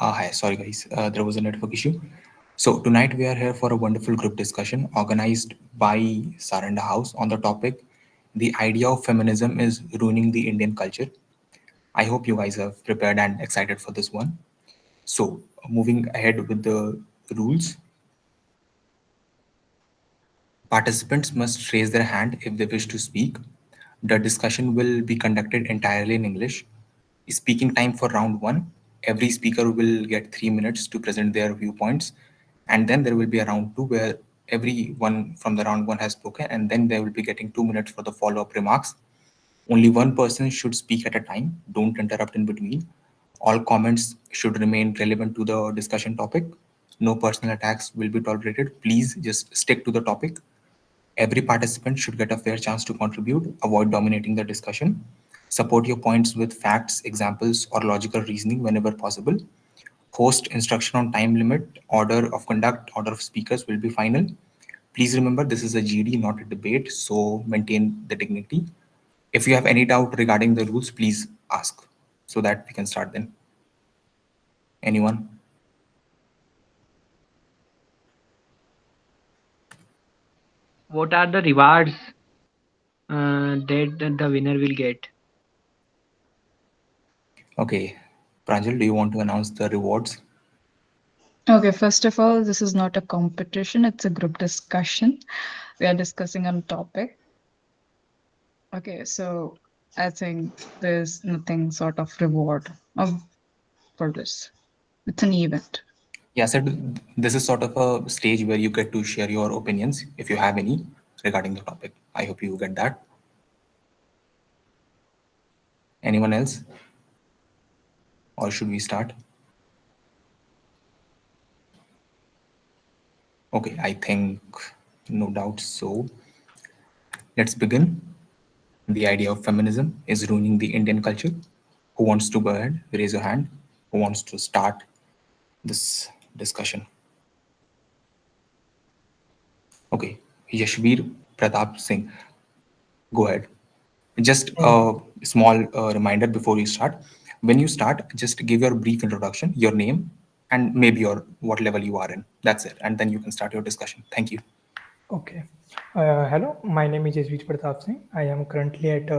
Hi, sorry guys, there was a network issue. So tonight we are here for a wonderful group discussion organized by Saranda House on the topic, the idea of feminism is ruining the Indian culture. I hope you guys are prepared and excited for this one. So moving ahead with the rules, participants must raise their hand if they wish to speak. The discussion will be conducted entirely in English. Speaking time for round one, every speaker will get 3 minutes to present their viewpoints. And then there will be a round two where everyone from the round one has spoken, and then they will be getting 2 minutes for the follow up remarks. Only one person should speak at a time. Don't interrupt in between. All comments should remain relevant to the discussion topic. No personal attacks will be tolerated. Please just stick to the topic. Every participant should get a fair chance to contribute. Avoid dominating the discussion. Support your points with facts, examples, or logical reasoning whenever possible. Host instruction on time limit, order of conduct, order of speakers will be final. Please remember this is a GD, not a debate, so maintain the dignity. If you have any doubt regarding the rules, please ask so that we can start then. Anyone? What are the rewards that the winner will get? Okay. Pranjal, do you want to announce the rewards? Okay, first of all, this is not a competition, it's a group discussion. We are discussing on topic. Okay, so I think there's nothing sort of reward of for this. It's an event. Yeah, so this is sort of a stage where you get to share your opinions if you have any regarding the topic. I hope you get that. Anyone else? Or should we start? Okay, I think no doubt. So let's begin. The idea of feminism is ruining the Indian culture. Who wants to go ahead? Raise your hand. Who wants to start this discussion? Okay, Yashveer Pratap Singh, go ahead. Just a small reminder before you start. When you start, just give your brief introduction, your name, and maybe your what level you are in. That's it, and then you can start your discussion. Thank you. Okay. Hello, my name is Jasveer Pratap Singh. I am currently at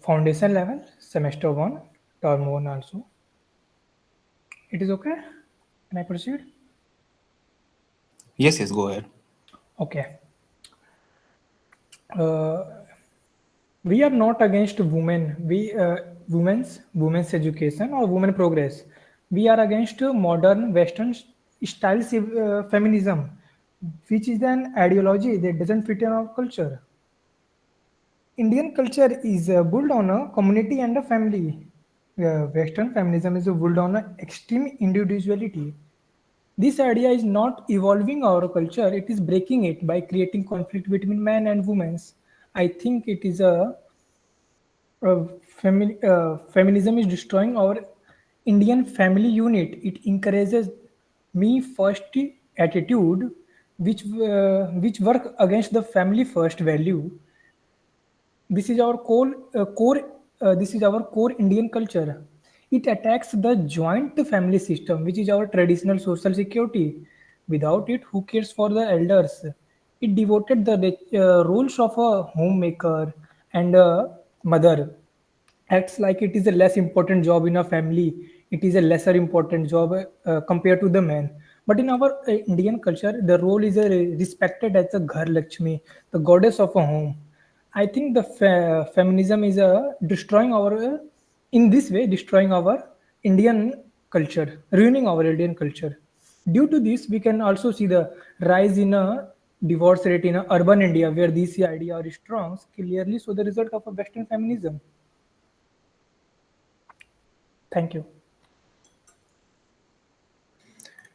foundation level, semester 1, term 1 also. It is okay? Can I proceed? Yes, yes, go ahead. Okay. Uh, we are not against women. Women's education or women progress. We are against modern Western style feminism, which is an ideology that doesn't fit in our culture. Indian culture is built on a community and a family. Western feminism is built on a extreme individuality. This idea is not evolving our culture, it is breaking it by creating conflict between men and women. I think it is a feminism is destroying our Indian family unit. It encourages me first attitude, which work against the family first value. This is our core Indian culture. It attacks the joint family system, which is our traditional social security. Without it, who cares for the elders? It devoted the roles of a homemaker and a mother acts like it is a less important job in a family. It is a lesser important job compared to the man. But in our Indian culture, the role is respected as a Ghar Lakshmi, the goddess of a home. I think the feminism is destroying our, in this way, destroying our Indian culture, ruining our Indian culture. Due to this, we can also see the rise in a divorce rate in a urban India, where these idea are strong, clearly so the result of a Western feminism. Thank you.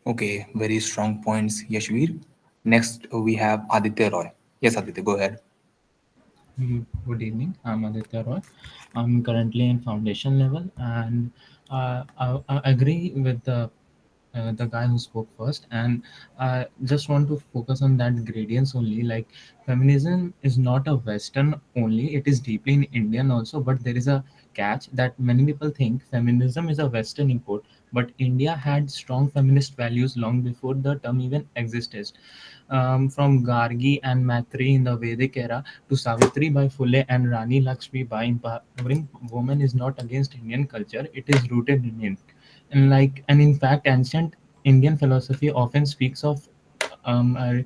Okay, very strong points, Yashveer. Next, we have Aditya Roy. Yes, Aditya, go ahead. Good evening. I'm Aditya Roy. I'm currently in foundation level, and I agree with the guy who spoke first, and I just want to focus on that gradients only. Like feminism is not a Western only; it is deeply in Indian also. But there is a catch that many people think feminism is a Western import, but India had strong feminist values long before the term even existed. From Gargi and Maitri in the Vedic era to Savitri by Phule and Rani Lakshmi by empowering women is not against Indian culture; it is rooted in it. And in fact, ancient Indian philosophy often speaks of um, I,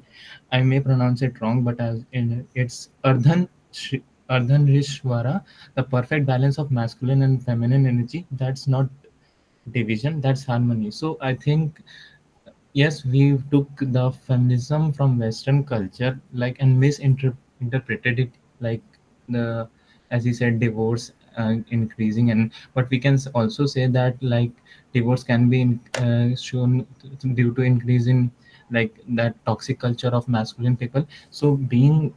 I may pronounce it wrong, but it's Ardhanrishvara, the perfect balance of masculine and feminine energy. That's not division, that's harmony. So I think yes, we took the feminism from Western culture, like, and misinterpreted it, like the, as you said, divorce increasing, and but we can also say that like divorce can be shown due to increase in like that toxic culture of masculine people. So being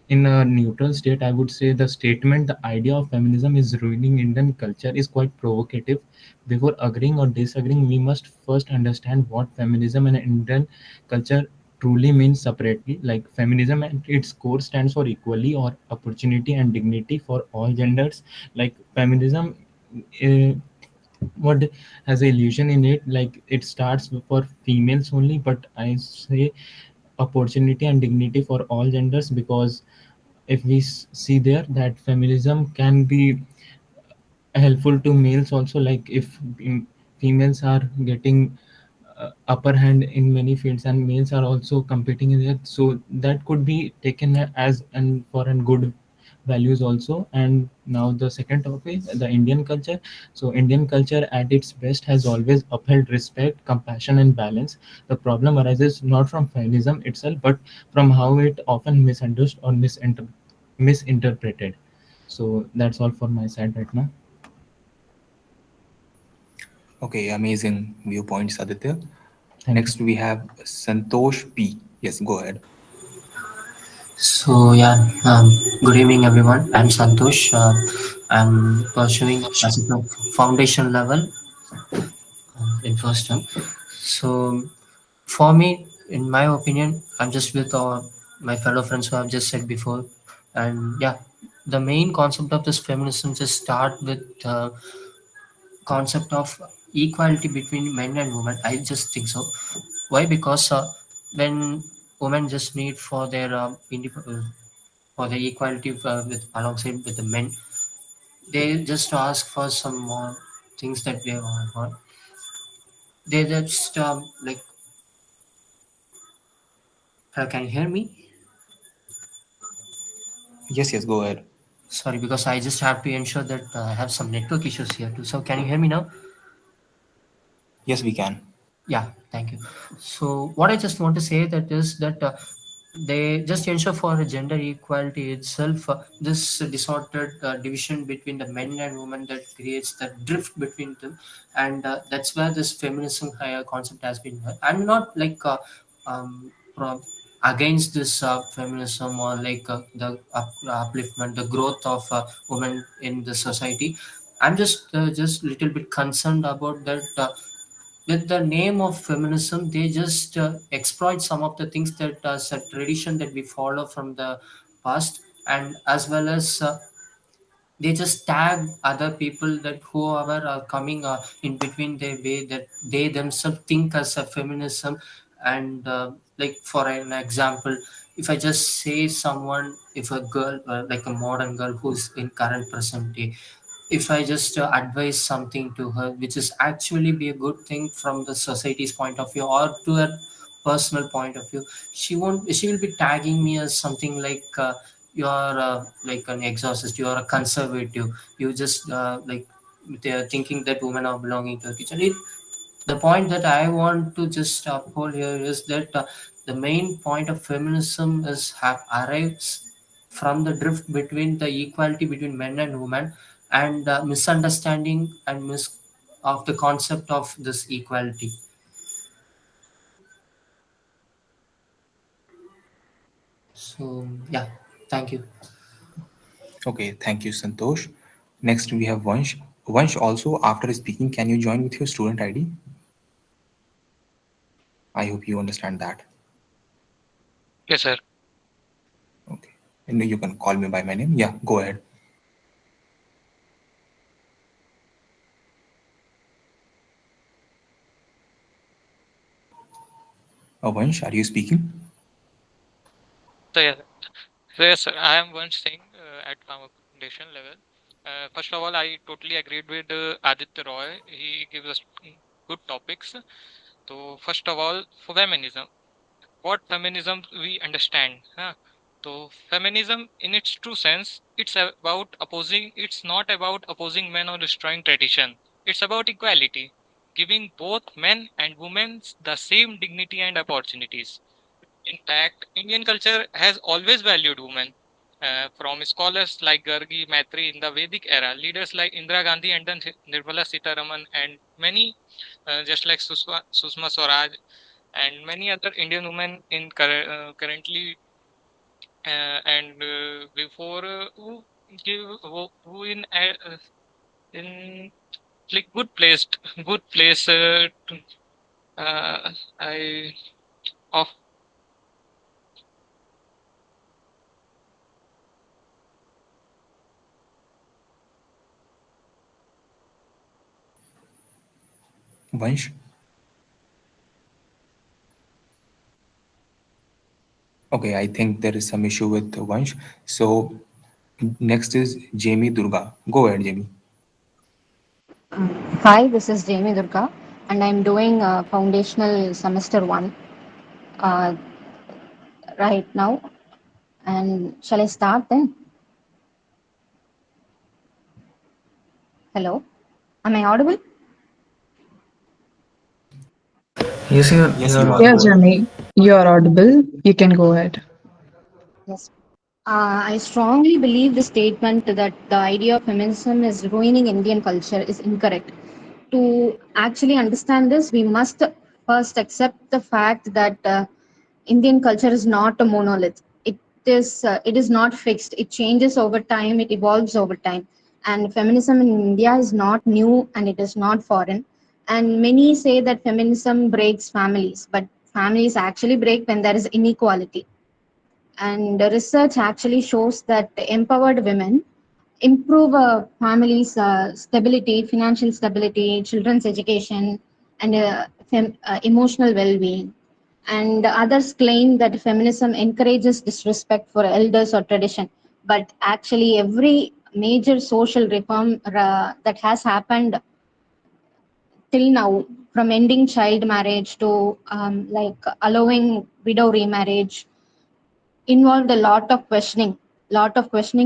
in a neutral state, I would say the statement, the idea of feminism is ruining Indian culture, is quite provocative. Before agreeing or disagreeing, we must first understand what feminism and Indian culture truly means separately. Like feminism at its core stands for equality or opportunity and dignity for all genders. Like feminism, uh, what has a illusion in it, like it starts for females only, but I say opportunity and dignity for all genders, because if we see there that feminism can be helpful to males also, like if females are getting upper hand in many fields and males are also competing in it, so that could be taken as and for and good values also. And now the second topic, the Indian culture. So Indian culture at its best has always upheld respect, compassion and balance. The problem arises not from feminism itself, but from how it often misunderstood or misinterpreted. So that's all for my side right now. Okay, amazing viewpoints, Aditya. Thank you. Next, we have Santosh P. Yes, go ahead. So yeah, good evening everyone. I'm Santosh. I'm pursuing as a foundation level in first term. So for me, in my opinion, I'm just with my fellow friends who I've just said before, and yeah, the main concept of this feminism just start with concept of equality between men and women. I just think so. Why? Because when women just need for their for the equality with alongside with the men, they just ask for some more things that they want. They just like, can you hear me? Yes, yes, go ahead. Sorry, because I just have to ensure that I have some network issues here too. So can you hear me now? Yes, we can. Yeah, thank you. So what I just want to say that is that they just ensure for gender equality itself. This disordered division between the men and women that creates the drift between them, and that's where this feminism concept has been. I'm not like against this feminism or like the upliftment, the growth of women in the society. I'm just little bit concerned about that. With the name of feminism, they just exploit some of the things that as a tradition that we follow from the past, and as well as they just tag other people that whoever are coming in between their way that they themselves think as a feminism. And like for an example, if I just say someone, if a girl like a modern girl who's in current present day, if I just advise something to her, which is actually be a good thing from the society's point of view or to her personal point of view, she won't. She will be tagging me as something like you are like an exorcist, you are a conservative. You just like they are thinking that women are belonging to a kitchen. The point that I want to just uphold here is that the main point of feminism is arrives from the drift between the equality between men and women, and misunderstanding and of the concept of this equality. So yeah, thank you. Okay, thank you, Santosh. Next, we have Vansh. Vansh, also, after speaking, can you join with your student ID? I hope you understand that. Yes, sir. Okay. And you can call me by my name. Yeah, go ahead. Vansh, are you speaking? So yes, so yes, sir. I am one thing at foundation level. First of all, I totally agreed with Aditya Roy. He gives us good topics. So first of all, for feminism, what feminism we understand? Huh? So feminism, in its true sense, it's about opposing. It's not about opposing men or destroying tradition. It's about equality, giving both men and women the same dignity and opportunities. In fact, Indian culture has always valued women. From scholars like Gargi Maitri in the Vedic era, leaders like Indira Gandhi and then Nirmala Sitaraman, and many, just like Susma Swaraj, and many other Indian women in currently and before who in like good placed good place I of Vansh? Okay, I think there is some issue with Vansh. So next is Jamie Durga. Go ahead, Jamie. Hi, this is Jamie Durga, and I'm doing foundational semester one uh, right now. And shall I start then? Hello, am I audible? Yes, Yes, you you are are. Yeah, Go audible. ahead. Jimmy, you're audible. You can go ahead. Yes. I strongly believe the statement that the idea of feminism is ruining Indian culture is incorrect. To actually understand this, we must first accept the fact that Indian culture is not a monolith. It is not fixed. It changes over time. It evolves over time. And feminism in India is not new and it is not foreign. And many say that feminism breaks families, but families actually break when there is inequality. And the research actually shows that empowered women improve a family's stability, financial stability, children's education, and emotional well-being. And others claim that feminism encourages disrespect for elders or tradition, but actually every major social reform that has happened till now, from ending child marriage to like allowing widow remarriage, involved a lot of questioning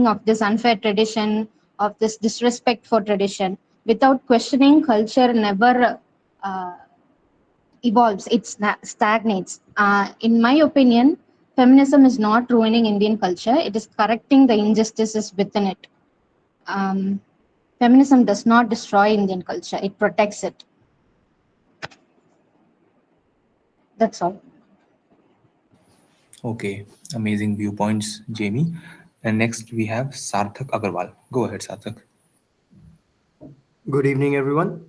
of this unfair tradition, of this disrespect for tradition. Without questioning, culture never uh, evolves, it stagnates. In my opinion, feminism is not ruining Indian culture, it is correcting the injustices within it. um, Feminism does not destroy Indian culture, it protects it. That's all. Okay, amazing viewpoints, Jamie. And next we have Sarthak Agarwal. Go ahead, Sarthak. Good evening, everyone.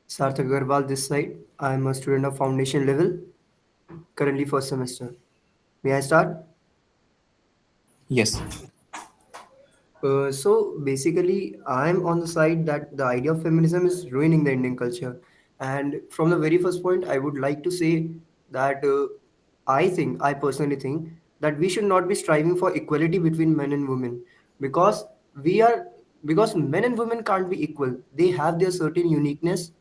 Sarthak Agarwal this side. I am a student of foundation level, currently first semester. May I start? Yes. So basically, I'm on the side that the idea of feminism is ruining the Indian culture. And from the very first point, I would like to say that I personally think that we should not be striving for equality between men and women because we are because men and women can't be equal. They have their certain uniqueness.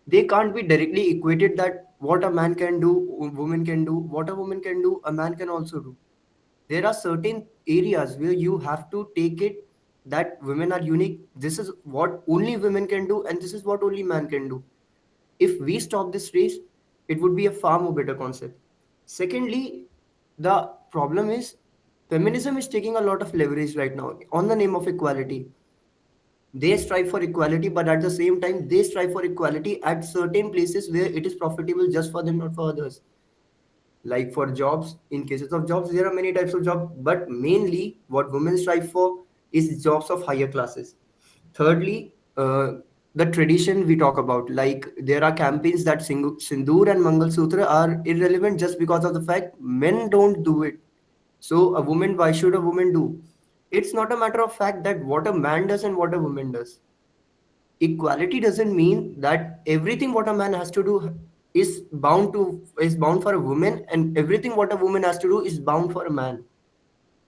They can't be directly equated that what a man can do, woman can do, what a woman can do, a man can also do. There are certain areas where you have to take it that women are unique. This is what only women can do and this is what only man can do. If we stop this race, it would be a far more better concept. Secondly, the problem is feminism is taking a lot of leverage right now on the name of equality. They strive for equality, but at the same time they strive for equality at certain places where it is profitable just for them, not for others. Like for jobs, in cases of jobs there are many types of jobs, but mainly what women strive for is jobs of higher classes. Thirdly, the tradition we talk about, like there are campaigns that sindoor and mangal sutra are irrelevant just because of the fact men don't do it. So a woman, why should a woman do? It's not a matter of fact that what a man does and what a woman does. Equality doesn't mean that everything what a man has to do, is bound for a woman, and everything what a woman has to do is bound for a man.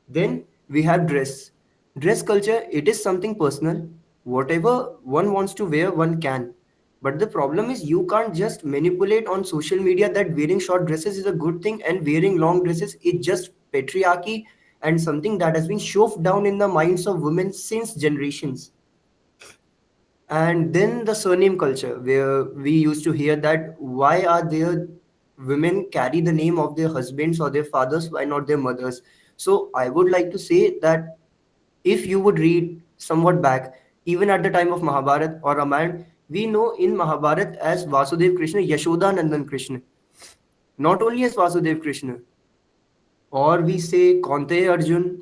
Then we have dress. Dress culture, it is something personal. Whatever one wants to wear, one can. But the problem is you can't just manipulate on social media that wearing short dresses is a good thing and wearing long dresses is just patriarchy and something that has been shoved down in the minds of women since generations. And then the surname culture, where we used to hear that why are there women carry the name of their husbands or their fathers, why not their mothers? So I would like to say that if you would read somewhat back, even at the time of Mahabharat or Ramayana, we know in Mahabharat as Vasudev Krishna, Yashoda Nandan Krishna. Not only as Vasudev Krishna, or we say Kaunteya Arjun,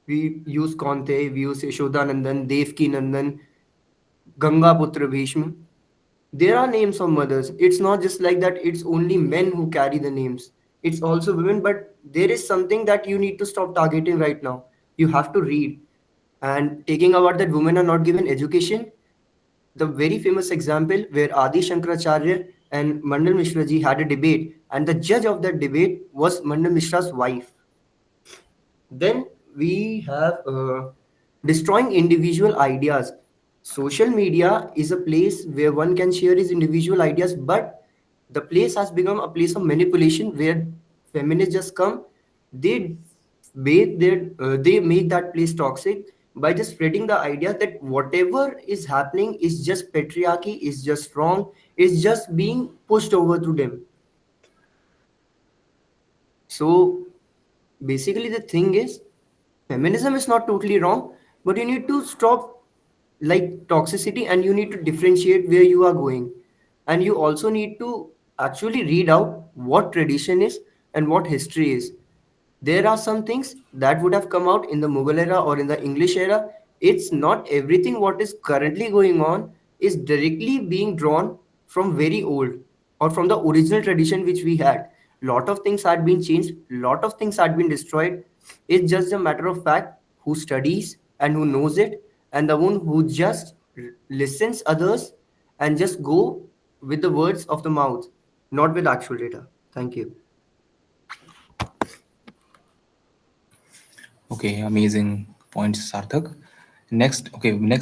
we use Kaunteya, we use Yashoda Nandan, Devki Nandan, Ganga Putra Bhishma. There are names of mothers. It's not just like that, it's only men who carry the names. It's also women, but there is something that you need to stop targeting right now. You have to read. And taking about that women are not given education, the very famous example where Adi Shankaracharya and Mandal Mishra ji had a debate, and the judge of that debate was Mandal Mishra's wife. Then we have destroying individual ideas. Social media is a place where one can share his individual ideas, but the place has become a place of manipulation where feminists just come, they they make that place toxic by just spreading the idea that whatever is happening is just patriarchy, is just wrong, is just being pushed over to them. So basically the thing is feminism is not totally wrong, but you need to stop like toxicity and you need to differentiate where you are going. And you also need to actually read out what tradition is and what history is. There are some things that would have come out in the Mughal era or in the English era. It's not everything what is currently going on is directly being drawn from very old or from the original tradition which we had. Lot of things had been changed, lot of things had been destroyed. It's just a matter of fact who studies and who knows it, and the one who just listens others and just go with the words of the mouth, not with actual data. Thank you. Okay, amazing points, Sarthak. Next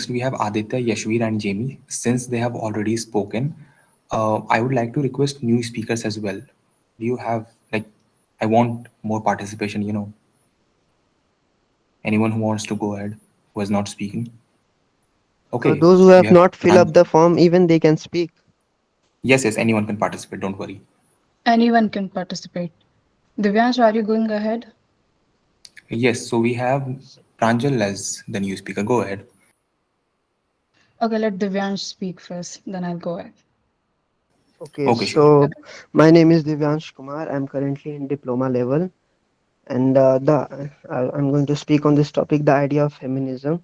we have Aditya, Yashvir, and Jamie. Since they have already spoken, I would like to request new speakers as well. Do you have like? I want more participation. Anyone who wants to go ahead, who is not speaking. Okay, Those who we have have not filled up the form, even they can speak. yes, anyone can participate. Don't worry. Anyone can participate. Divyansh, are you going ahead? Yes, so we have Pranjal as the new speaker. Go ahead. Okay, let Divyansh speak first, then I'll go ahead. Okay, Okay, sure. so Okay. my name is Divyansh Kumar. I'm currently in diploma level, and I'm going to speak on this topic, the idea of feminism.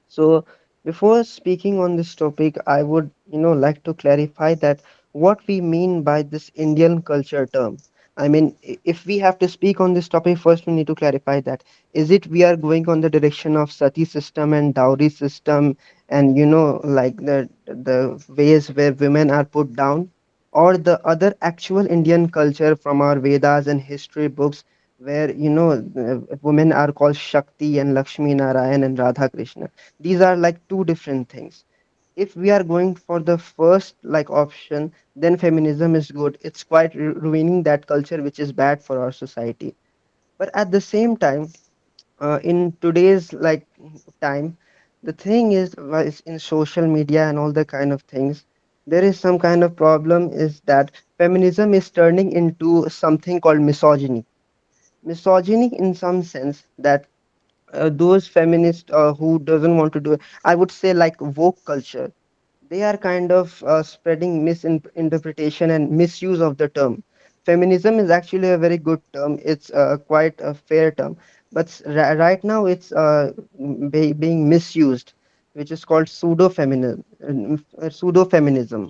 So before speaking on this topic, I would, like to clarify that what we mean by this Indian culture term. I mean, if we have to speak on this topic, first we need to clarify that is it we are going on the direction of sati system and dowry system, and like the ways where women are put down, or the other actual Indian culture from our Vedas and history books where women are called Shakti and Lakshmi Narayan and Radha Krishna. These are like two different things. If we are going for the first like option, then feminism is good. It's quite ruining that culture which is bad for our society. But at the same time, in today's like time, the thing is in social media and all the kind of things, there is some kind of problem is that feminism is turning into something called misogyny. Misogyny in some sense that those feminists who doesn't want to do it, I would say like woke culture, they are kind of spreading misinterpretation and misuse of the term. Feminism is actually a very good term. It's quite a fair term, but right now it's being misused, which is called pseudo feminism.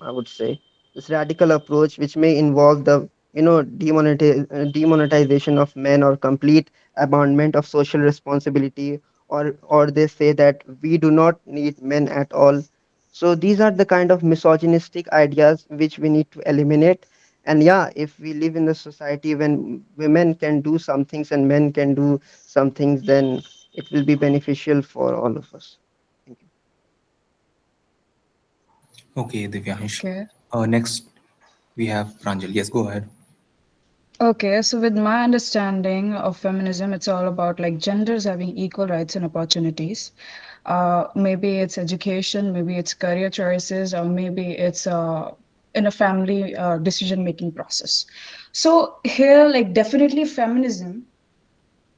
I would say this radical approach, which may involve the demonetization of men or complete abandonment of social responsibility, or they say that we do not need men at all. So these are the kind of misogynistic ideas which we need to eliminate. And yeah, if we live in a society when women can do some things and men can do some things, then it will be beneficial for all of us. Thank you. Okay, Divyansh. Okay. Next, we have Pranjal. Yes, go ahead. Okay, so with my understanding of feminism, it's all about like genders having equal rights and opportunities. Maybe it's education, maybe it's career choices, or maybe it's in a family decision-making process. So here, like definitely feminism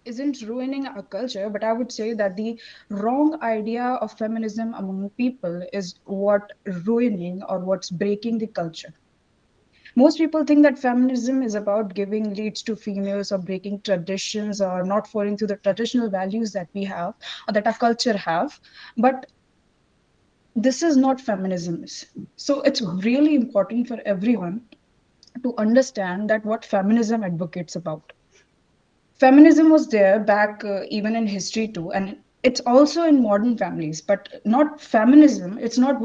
isn't ruining our culture, but I would say that the wrong idea of feminism among people is what ruining or what's breaking the culture. Most people think that feminism is about giving leads to females or breaking traditions or not following to the traditional values that we have or that our culture have. But this is not feminism. So it's really important for everyone to understand that what feminism advocates about. Feminism was there back even in history too, and it's also in modern families, but not feminism. It's not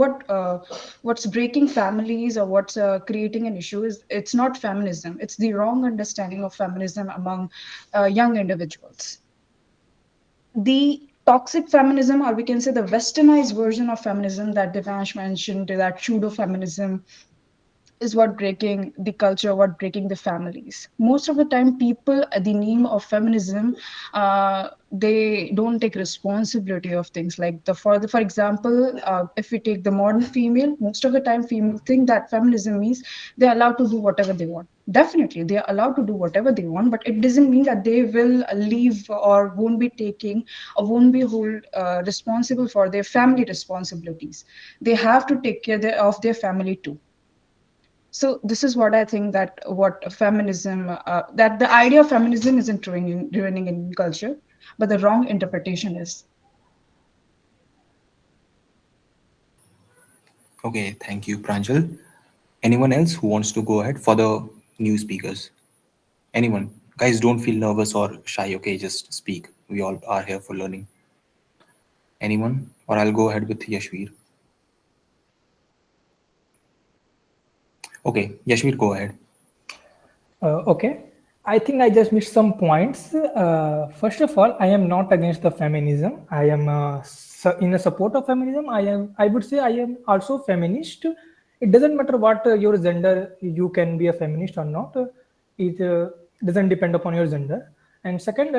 what's breaking families or what's creating an issue. Is it's not feminism. It's the wrong understanding of feminism among young individuals. The toxic feminism, or we can say the westernized version of feminism that Devansh mentioned, that pseudo feminism, is what breaking the culture, what breaking the families. Most of the time, people at the name of feminism, they don't take responsibility of things like for example, if we take the modern female, most of the time female think that feminism means they're allowed to do whatever they want. Definitely, they are allowed to do whatever they want, but it doesn't mean that they will leave or won't be taking or won't be hold responsible for their family responsibilities. They have to take care of their family too. So this is what I think, that what feminism, that the idea of feminism isn't ruining in culture, but the wrong interpretation is. Okay, thank you, Pranjal. Anyone else who wants to go ahead for the new speakers? Anyone? Guys, don't feel nervous or shy, okay? Just speak. We all are here for learning. Anyone? Or I'll go ahead with Yashvir. Okay, Yashvir, go ahead. Okay, I think I just missed some points. First of all, I am not against the feminism. I am in a support of feminism. I would say I am also feminist. It doesn't matter what your gender, you can be a feminist or not. It doesn't depend upon your gender. And second,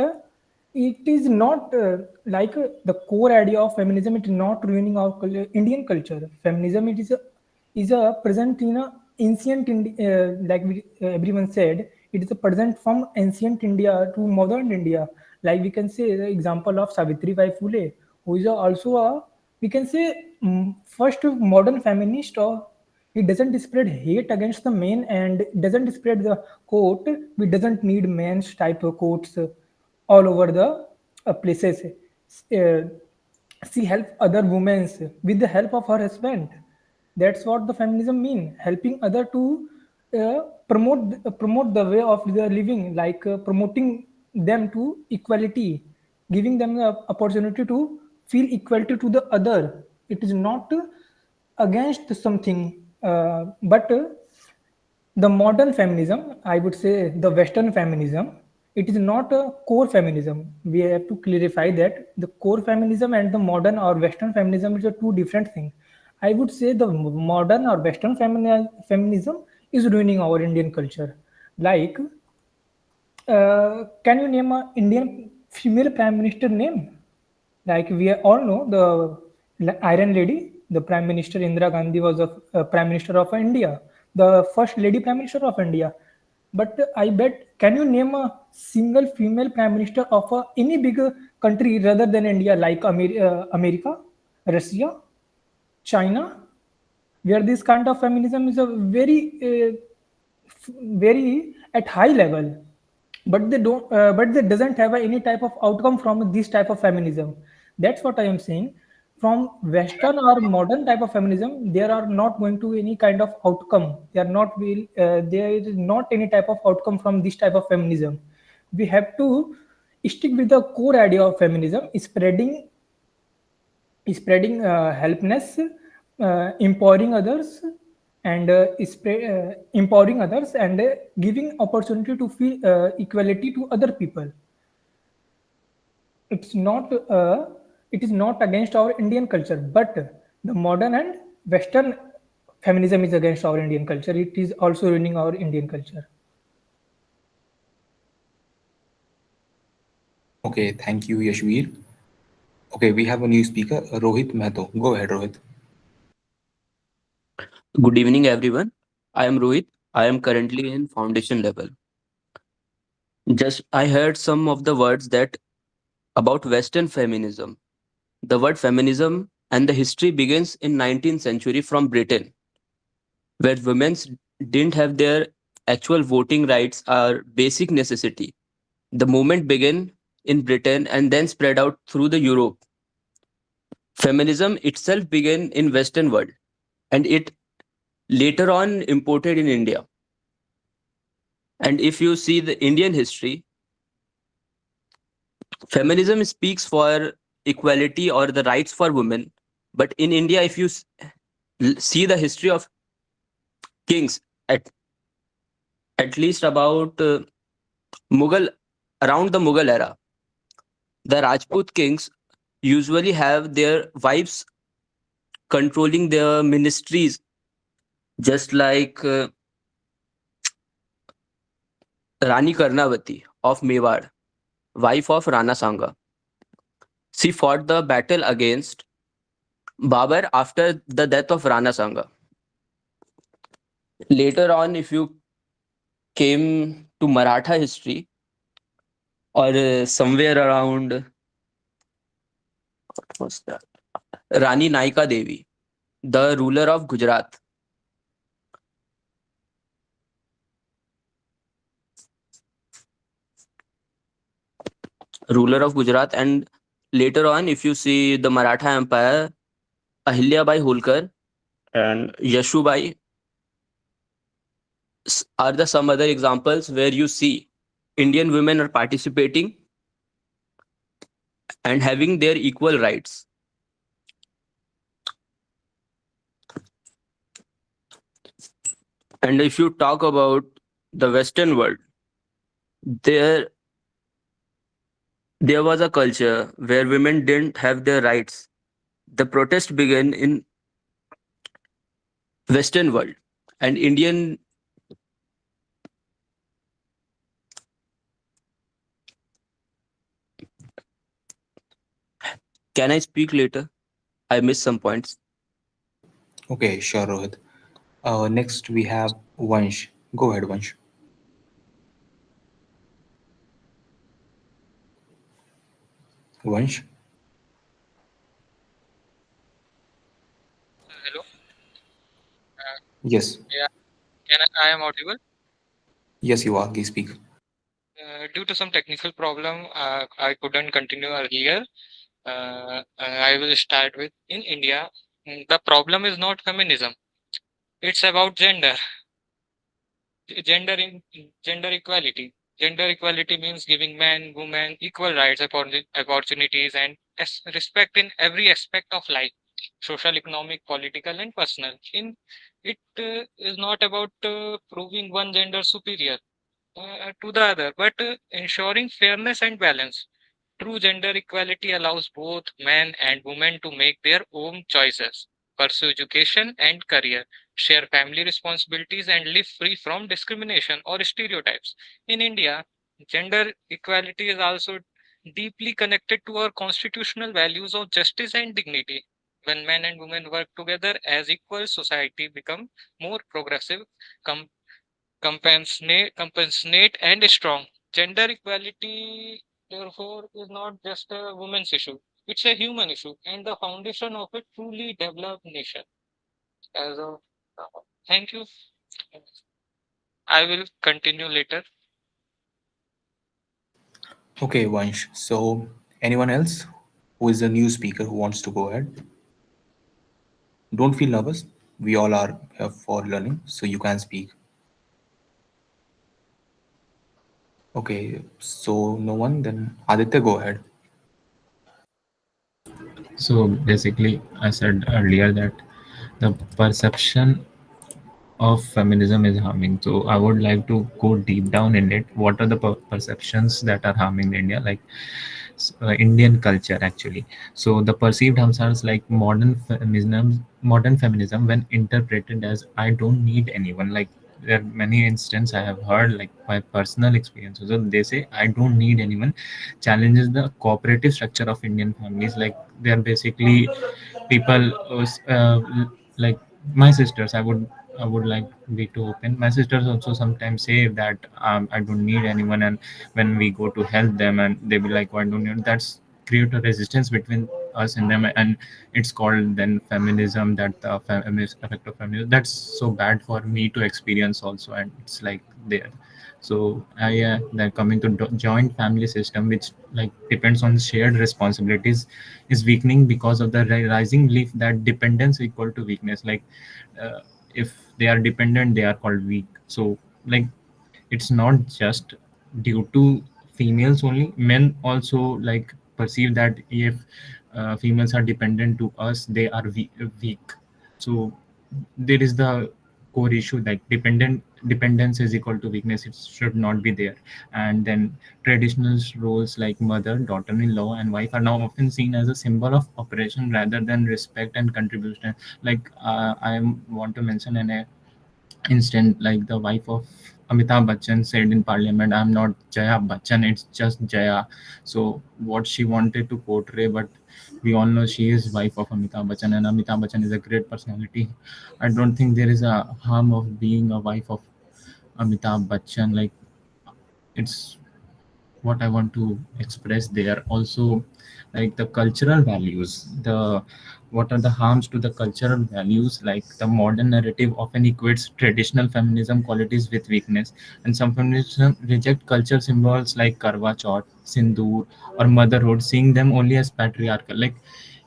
it is not like the core idea of feminism. It is not ruining our Indian culture. Feminism, it is a present in a ancient like everyone said, it is a present from ancient India to modern India. Like we can say the example of Savitri Bai Phule, who is also a, we can say, first modern feminist. Or he doesn't spread hate against the men and doesn't spread the quote, we doesn't need men's type of quotes all over the places. uh, she help other women with the help of her husband. That's what the feminism mean, helping other to promote the way of their living, like promoting them to equality, giving them the opportunity to feel equality to the other. It is not against something, but the modern feminism, I would say the Western feminism, it is not a core feminism. We have to clarify that the core feminism and the modern or Western feminism is a two different things. I would say the modern or Western feminism is ruining our Indian culture. Like, can you name a Indian female prime minister name? Like we all know the Iron Lady, the Prime Minister Indira Gandhi was a Prime Minister of India, the first lady Prime Minister of India. But I bet, can you name a single female Prime Minister of any bigger country rather than India, like America, Russia, China, where this kind of feminism is a very at high level, but they don't, but they doesn't have any type of outcome from this type of feminism. That's what I am saying. From Western or modern type of feminism, there are not going to any kind of outcome. They are not will. There is not any type of outcome from this type of feminism. We have to stick with the core idea of feminism, spreading helpness, empowering others and empowering others and giving opportunity to feel equality to other people. It's not it is not against our Indian culture, but the modern and Western feminism is against our Indian culture. It is also ruining our Indian culture. Okay, thank you, Yashveer. Okay, we have a new speaker, Rohit Mehto. Go ahead, Rohit. Good evening, everyone. I am Rohit. I am currently in foundation level. Just I heard some of the words that about Western feminism. The word feminism and the history begins in 19th century from Britain, where women didn't have their actual voting rights or basic necessity. The movement began in Britain and then spread out through the Europe. Feminism itself began in Western world and it later on imported in India. And if you see the Indian history, feminism speaks for equality or the rights for women. But in India, if you see the history of kings, at, at least about Mughal, around the Mughal era, the Rajput kings usually have their wives controlling their ministries, just like Rani Karnavati of Mewar, wife of Rana Sanga. She fought the battle against Babar after the death of Rana Sanga. Later on, if you came to Maratha history or somewhere around what's that? Rani Naika Devi, the ruler of Gujarat. Ruler of Gujarat, and later on, if you see the Maratha Empire, Ahilya Bai Holkar and Yashubai are the some other examples where you see Indian women are participating and having their equal rights. And if you talk about the Western world, there there was a culture where women didn't have their rights. The protest began in Western world, and Indian. Can I speak later? I missed some points. Okay, sure, Rohit. Next, we have Vansh. Go ahead, Vansh. Vansh? Hello. Yes. Yeah. I am audible? Yes, you are. Please speak. Due to some technical problem, I couldn't continue earlier. I will start with in India. The problem is not feminism. It's about gender equality. Gender equality means giving men, women equal rights, opportunities, and respect in every aspect of life, social, economic, political, and personal. In it is not about proving one gender superior to the other, but ensuring fairness and balance. True gender equality allows both men and women to make their own choices, pursue education and career, share family responsibilities, and live free from discrimination or stereotypes. In India, gender equality is also deeply connected to our constitutional values of justice and dignity. When men and women work together as equal, society become more progressive, compassionate and strong. Gender equality, therefore, is not just a women's issue. It's a human issue and the foundation of a truly developed nation. As of thank you. I will continue later. Okay, Vansh. So, anyone else who is a new speaker who wants to go ahead? Don't feel nervous. We all are here for learning, so you can speak. Okay, so no one, then Aditya, go ahead. So basically, I said earlier that the perception of feminism is harming. So I would like to go deep down in it. What are the perceptions that are harming India, like Indian culture actually? So the perceived harms are like modern feminism when interpreted as "I don't need anyone." Like there are many instances I have heard, like my personal experiences. So they say I don't need anyone, challenges the cooperative structure of Indian families. Like they are basically people like my sisters. I would like be too open. My sisters also sometimes say that I don't need anyone, and when we go to help them, and they be like, "Why don't you?" That's create a resistance between us and them, and it's called then feminism. That the feminist effect of feminism. That's so bad for me to experience also, and it's like there. So I then coming to joint family system, which like depends on shared responsibilities, is weakening because of the rising belief that dependence equal to weakness. Like uh, if they are dependent, they are called weak. So like it's not just due to females only, men also like perceive that if females are dependent to us, they are weak. So there is the core issue, like dependence is equal to weakness. It should not be there. And then traditional roles like mother, daughter-in-law, and wife are now often seen as a symbol of oppression rather than respect and contribution. Like I want to mention an instant, like the wife of Amitabh Bachchan said in parliament, "I'm not Jaya Bachchan, it's just Jaya." So what she wanted to portray, but we all know she is wife of Amitabh Bachchan, and Amitabh Bachchan is a great personality. I don't think there is a harm of being a wife of Amitabh Bachchan. Like it's what I want to express there. Also, like the cultural values, the what are the harms to the cultural values? Like the modern narrative often equates traditional feminism qualities with weakness, and some feminism reject culture symbols like karwa chauth, sindoor, or motherhood, seeing them only as patriarchal. Like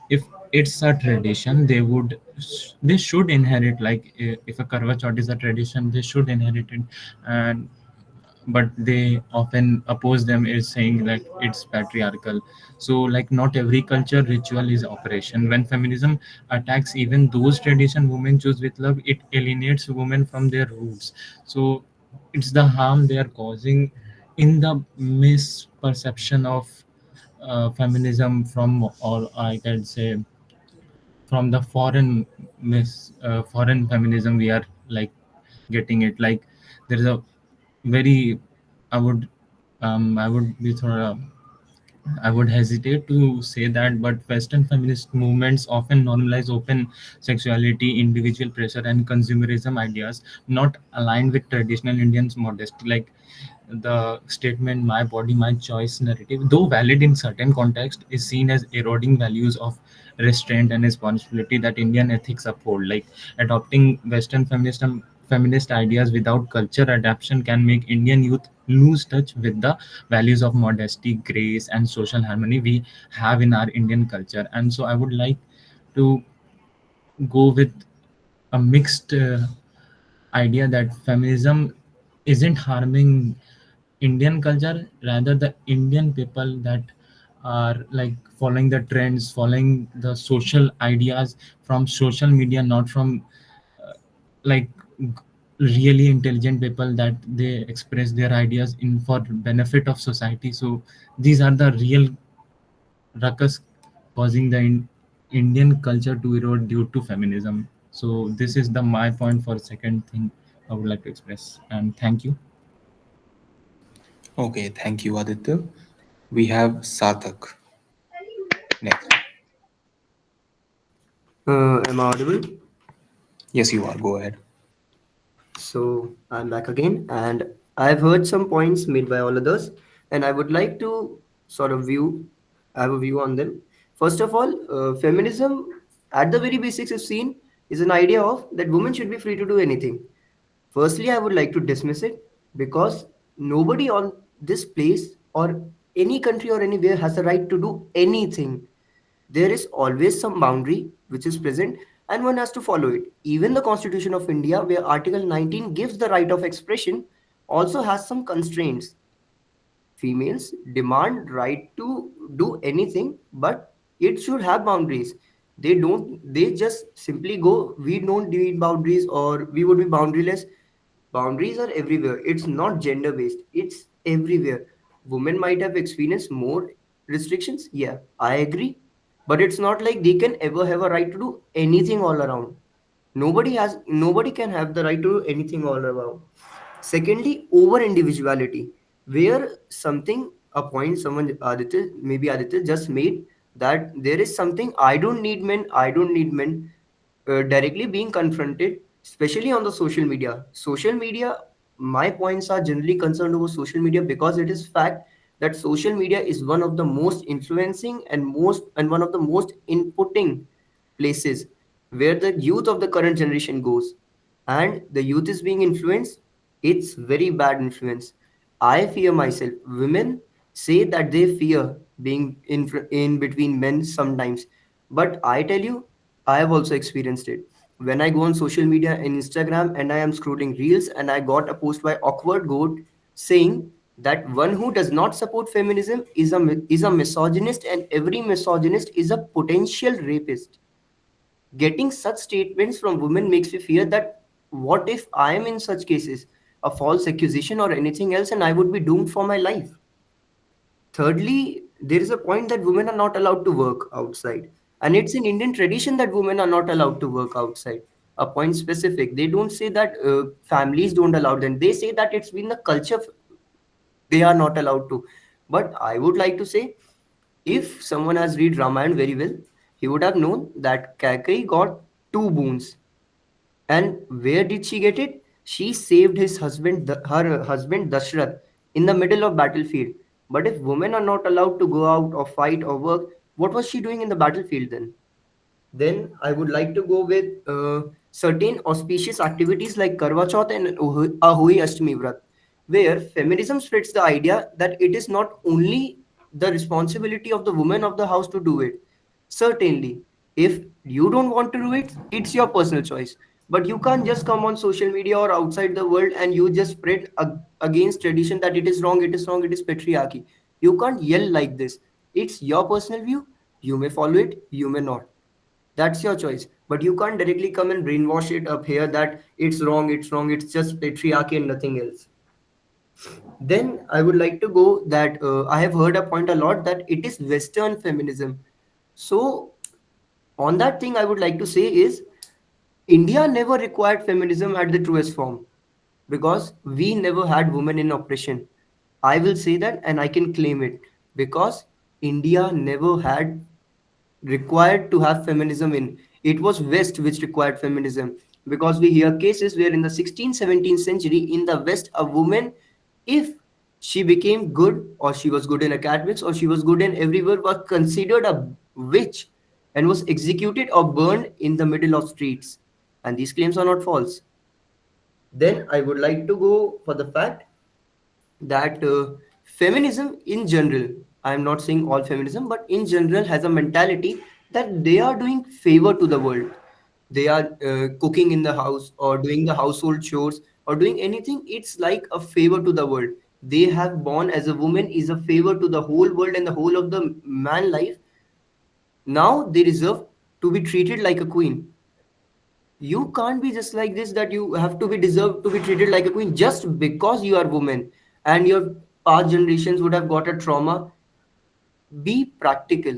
if it's a tradition, they should inherit. Like if a karwa chauth is a tradition, they should inherit it. And but they often oppose them, is saying like it's patriarchal. So like not every culture ritual is operation. When feminism attacks even those tradition women choose with love, it alienates women from their roots. So it's the harm they are causing in the misperception of feminism from, or I can say from the foreign feminism we are like getting it. Like there is a very, I would I would hesitate to say that, but Western feminist movements often normalize open sexuality, individual pressure, and consumerism ideas not aligned with traditional Indian modesty. Like the statement "my body, my choice" narrative, though valid in certain context, is seen as eroding values of restraint and responsibility that Indian ethics uphold. Like adopting Western feminist ideas without culture adaptation can make Indian youth lose touch with the values of modesty, grace, and social harmony we have in our Indian culture. And so I would like to go with a mixed idea that feminism isn't harming Indian culture, rather the Indian people that are like following the trends, following the social ideas from social media, not from like really intelligent people that they express their ideas in for benefit of society. So these are the real ruckus causing the Indian culture to erode due to feminism. So this is the my point for second thing I would like to express, and thank you. Okay, thank you, Aditya. We have Sarthak next. Am I audible? Yes, you are. Go ahead. So I'm back again, and I've heard some points made by all others, and I would like to sort of have a view on them. First of all, feminism, at the very basics, is seen is an idea of that women should be free to do anything. Firstly, I would like to dismiss it because nobody on this place or any country or anywhere has the right to do anything. There is always some boundary which is present and one has to follow it. Even the Constitution of India, where Article 19 gives the right of expression, also has some constraints. Females demand right to do anything, but it should have boundaries. They just simply go, we don't need boundaries or we would be boundaryless. Boundaries are everywhere. It's not gender based, it's everywhere. Women might have experienced more restrictions, yeah, I agree, but it's not like they can ever have a right to do anything all around. Nobody can have the right to do anything all around. Secondly, over individuality, where something, a point someone, maybe Aditya just made, that there is something, I don't need men, directly being confronted, especially on the social media. Social media, my points are generally concerned over social media because it is fact that social media is one of the most influencing and one of the most inputting places where the youth of the current generation goes, and the youth is being influenced. It's very bad influence. I fear myself. Women say that they fear being in between men sometimes, but I tell you, I have also experienced it. When I go on social media and Instagram and I am scrolling reels and I got a post by Awkward Goat saying that one who does not support feminism is a misogynist, and every misogynist is a potential rapist. Getting such statements from women makes me fear that what if I am in such cases, a false accusation or anything else, and I would be doomed for my life. Thirdly, there is a point that women are not allowed to work outside. And it's in Indian tradition that women are not allowed to work outside. A point specific. They don't say that families don't allow them. They say that it's been the culture, they are not allowed to. But I would like to say, if someone has read Ramayana very well, he would have known that Kaikeyi got two boons. And where did she get it? She saved her husband Dashrath in the middle of battlefield. But if women are not allowed to go out or fight or work, what was she doing in the battlefield then? Then I would like to go with certain auspicious activities like Karwa Chauth and Ahoy Ashtami Vrat, where feminism spreads the idea that it is not only the responsibility of the woman of the house to do it. Certainly, if you don't want to do it, it's your personal choice. But you can't just come on social media or outside the world and you just spread against tradition that it is wrong, it is wrong, it is patriarchy. You can't yell like this. It's your personal view. You may follow it, you may not. That's your choice. But you can't directly come and brainwash it up here that it's wrong, it's just patriarchy and nothing else. Then I would like to go that I have heard a point a lot that it is Western feminism. So, on that thing, I would like to say is India never required feminism at the truest form because we never had women in oppression. I will say that and I can claim it because India never had required to have feminism in. It was West which required feminism because we hear cases where in the 16th, 17th century in the West, a woman, if she became good or she was good in academics or she was good in everywhere, was considered a witch and was executed or burned in the middle of streets. And these claims are not false. Then I would like to go for the fact that feminism in general, I'm not saying all feminism, but in general has a mentality that they are doing favor to the world. They are cooking in the house or doing the household chores or doing anything, it's like a favor to the world. They have born as a woman is a favor to the whole world and the whole of the man life. Now they deserve to be treated like a queen. You can't be just like this that you have to be deserved to be treated like a queen just because you are woman and your past generations would have got a trauma. Be practical.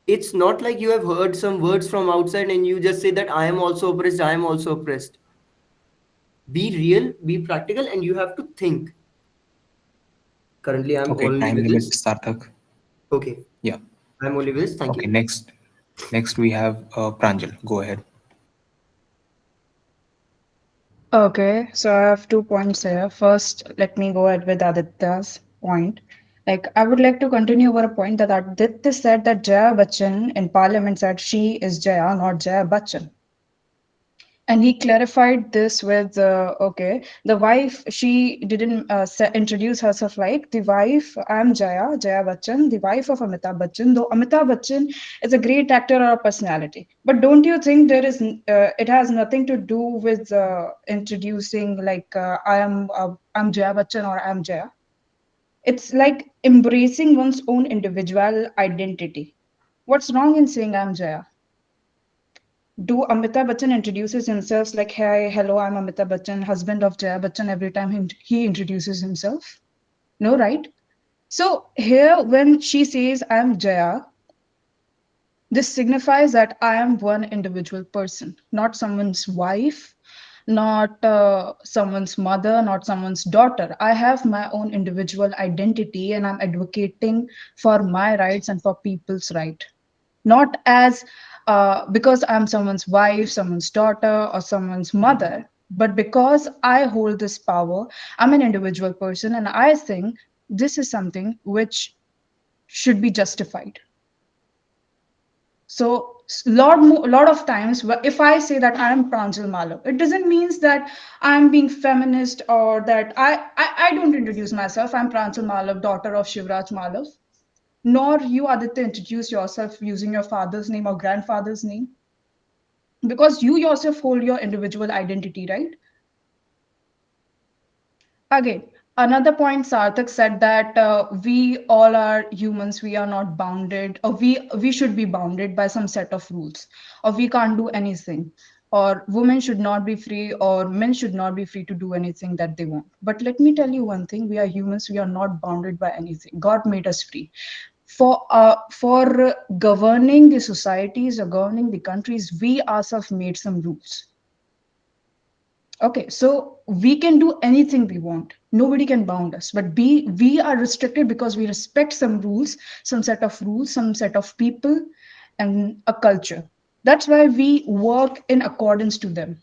It's not like you have heard some words from outside and you just say that I am also oppressed, I am also oppressed. Be real, be practical, and you have to think. Currently I'm Okay, only time with limit, this. Sarthak. Okay, Yeah. I'm only with this. Thank Okay, you. next we have Pranjal. Go ahead. Okay, so I have 2 points here. First, let me go ahead with Aditya's point. Like, I would like to continue over a point that Aditya said that Jaya Bachchan in Parliament said she is Jaya, not Jaya Bachchan. And he clarified this with, okay, the wife, she didn't introduce herself like the wife, I'm Jaya Bachchan, the wife of Amitabh Bachchan, though Amitabh Bachchan is a great actor or a personality. But don't you think it has nothing to do with introducing like, I'm Jaya Bachchan or I'm Jaya? It's like embracing one's own individual identity. What's wrong in saying I'm Jaya? Do Amitabh Bachchan introduces himself like, "Hey, hello, I'm Amitabh Bachchan, husband of Jaya Bachchan," every time he introduces himself? No, right? So here, when she says, "I'm Jaya," this signifies that I am one individual person, not someone's wife, not someone's mother, not someone's daughter. I have my own individual identity and I'm advocating for my rights and for people's right. Not as because I'm someone's wife, someone's daughter, or someone's mother, but because I hold this power, I'm an individual person, and I think this is something which should be justified. So lot of times, if I say that I am Pranjal Malav, it doesn't mean that I'm being feminist or that I don't introduce myself. I'm Pranjal Malav, daughter of Shivraj Malav. Nor you, Aditya, introduce yourself using your father's name or grandfather's name, because you yourself hold your individual identity, right? Again, another point, Sarthak said that we all are humans, we are not bounded, or we should be bounded by some set of rules, or we can't do anything, or women should not be free, or men should not be free to do anything that they want. But let me tell you one thing: we are humans, we are not bounded by anything. God made us free. For governing the societies or governing the countries, we ourselves made some rules. Okay, so we can do anything we want. Nobody can bound us, but we are restricted because we respect some rules, some set of people, and a culture. That's why we work in accordance to them.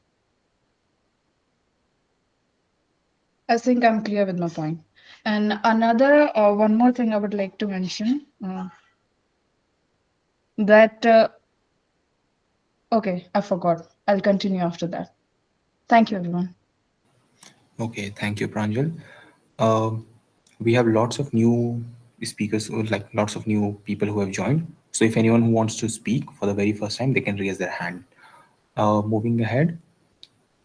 I think I'm clear with my point. And another, one more thing I would like to mention, that okay, I forgot. I'll continue after that. Thank you, everyone. Okay, thank you, Pranjal. Um, we have lots of new speakers, or like lots of new people who have joined. So if anyone who wants to speak for the very first time, they can raise their hand. Moving ahead.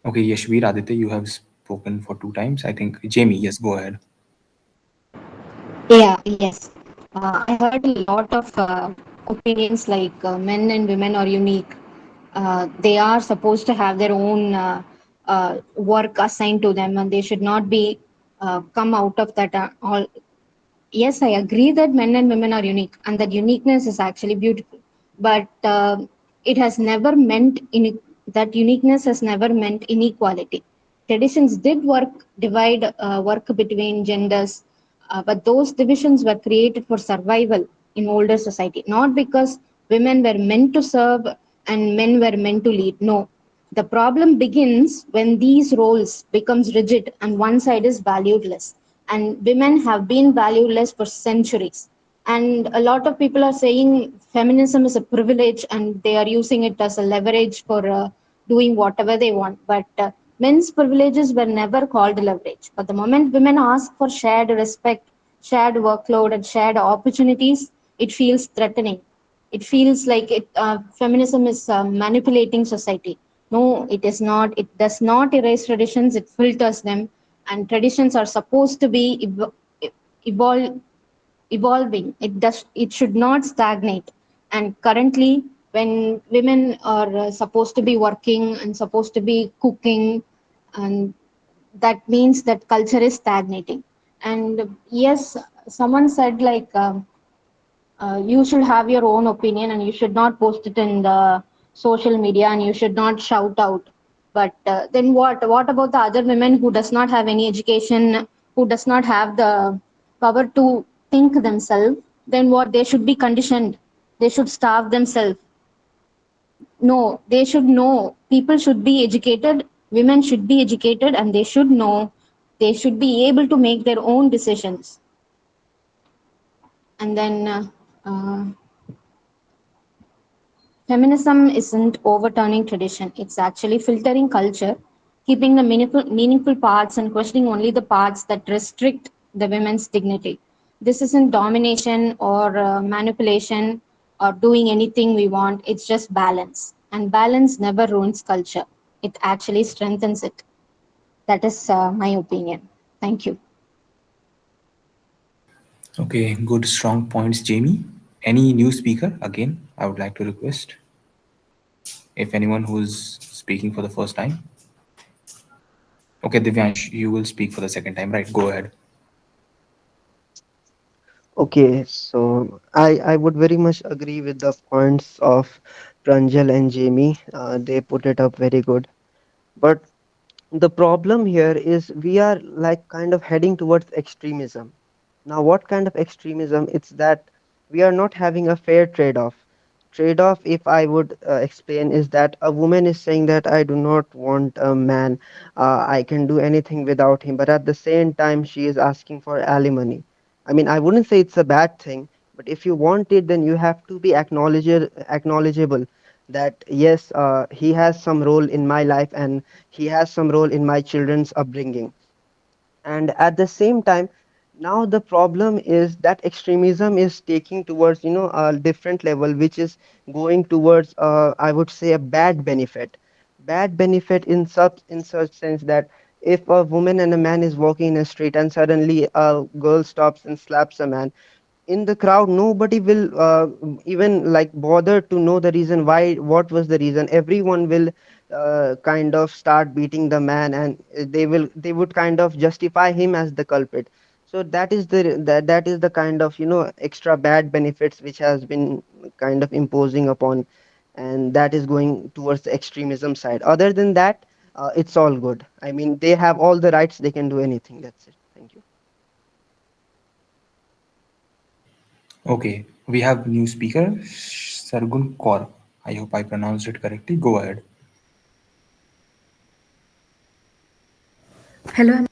Okay, Yashvir, Aditya, you have spoken for 2 times. I think Jamie, yes, go ahead. Yeah, yes. I heard a lot of opinions like men and women are unique. They are supposed to have their own work assigned to them, and they should not be come out of that all. Yes, I agree that men and women are unique, and that uniqueness is actually beautiful. But it has never meant that uniqueness has never meant inequality. Traditions did divide work between genders, but those divisions were created for survival in older society, not because women were meant to serve and men were meant to lead. No, the problem begins when these roles becomes rigid and one side is valued less. And women have been valueless for centuries. And a lot of people are saying feminism is a privilege and they are using it as a leverage for doing whatever they want. But men's privileges were never called leverage. But the moment women ask for shared respect, shared workload, and shared opportunities, it feels threatening. It feels like feminism is manipulating society. No, it is not. It does not erase traditions, it filters them. And traditions are supposed to be evol- evolving. It should not stagnate. And currently, when women are supposed to be working and supposed to be cooking, and that means that culture is stagnating. And yes, someone said like you should have your own opinion and you should not post it in the social media and you should not shout out. But then what about the other women who does not have any education, who does not have the power to think themselves? Then what? They should be conditioned, they should starve themselves? No, they should know. People should be educated, women should be educated, and they should know, they should be able to make their own decisions. And then feminism isn't overturning tradition, it's actually filtering culture, keeping the meaningful parts and questioning only the parts that restrict the women's dignity. This isn't domination or manipulation or doing anything we want, it's just balance. And balance never ruins culture, it actually strengthens it. That is my opinion. Thank you. Okay, good, strong points, Jamie. Any new speaker? Again, I would like to request. If anyone who's speaking for the first time, okay, Divyansh, you will speak for the second time, right? Go ahead. Okay, so I would very much agree with the points of Pranjal and Jamie. They put it up very good. But the problem here is we are like kind of heading towards extremism. Now, what kind of extremism? It's that we are not having a fair trade-off. Trade-off, if I would explain, is that a woman is saying that I do not want a man, I can do anything without him, but at the same time, she is asking for alimony. I mean, I wouldn't say it's a bad thing, but if you want it, then you have to be acknowledgeable that yes, he has some role in my life and he has some role in my children's upbringing. And at the same time, now the problem is that extremism is taking towards a different level, which is going towards I would say a bad benefit in such sense that if a woman and a man is walking in a street and suddenly a girl stops and slaps a man in the crowd, nobody will even like bother to know the reason why, what was the reason. Everyone will kind of start beating the man, and they would kind of justify him as the culprit. So that is the kind of extra bad benefits which has been kind of imposing upon, and that is going towards the extremism side. Other than that, it's all good. I mean, they have all the rights, they can do anything. That's it. Thank you. Okay, we have new speaker, Sargun Kaur. I hope I pronounced it correctly. Go ahead. Hello.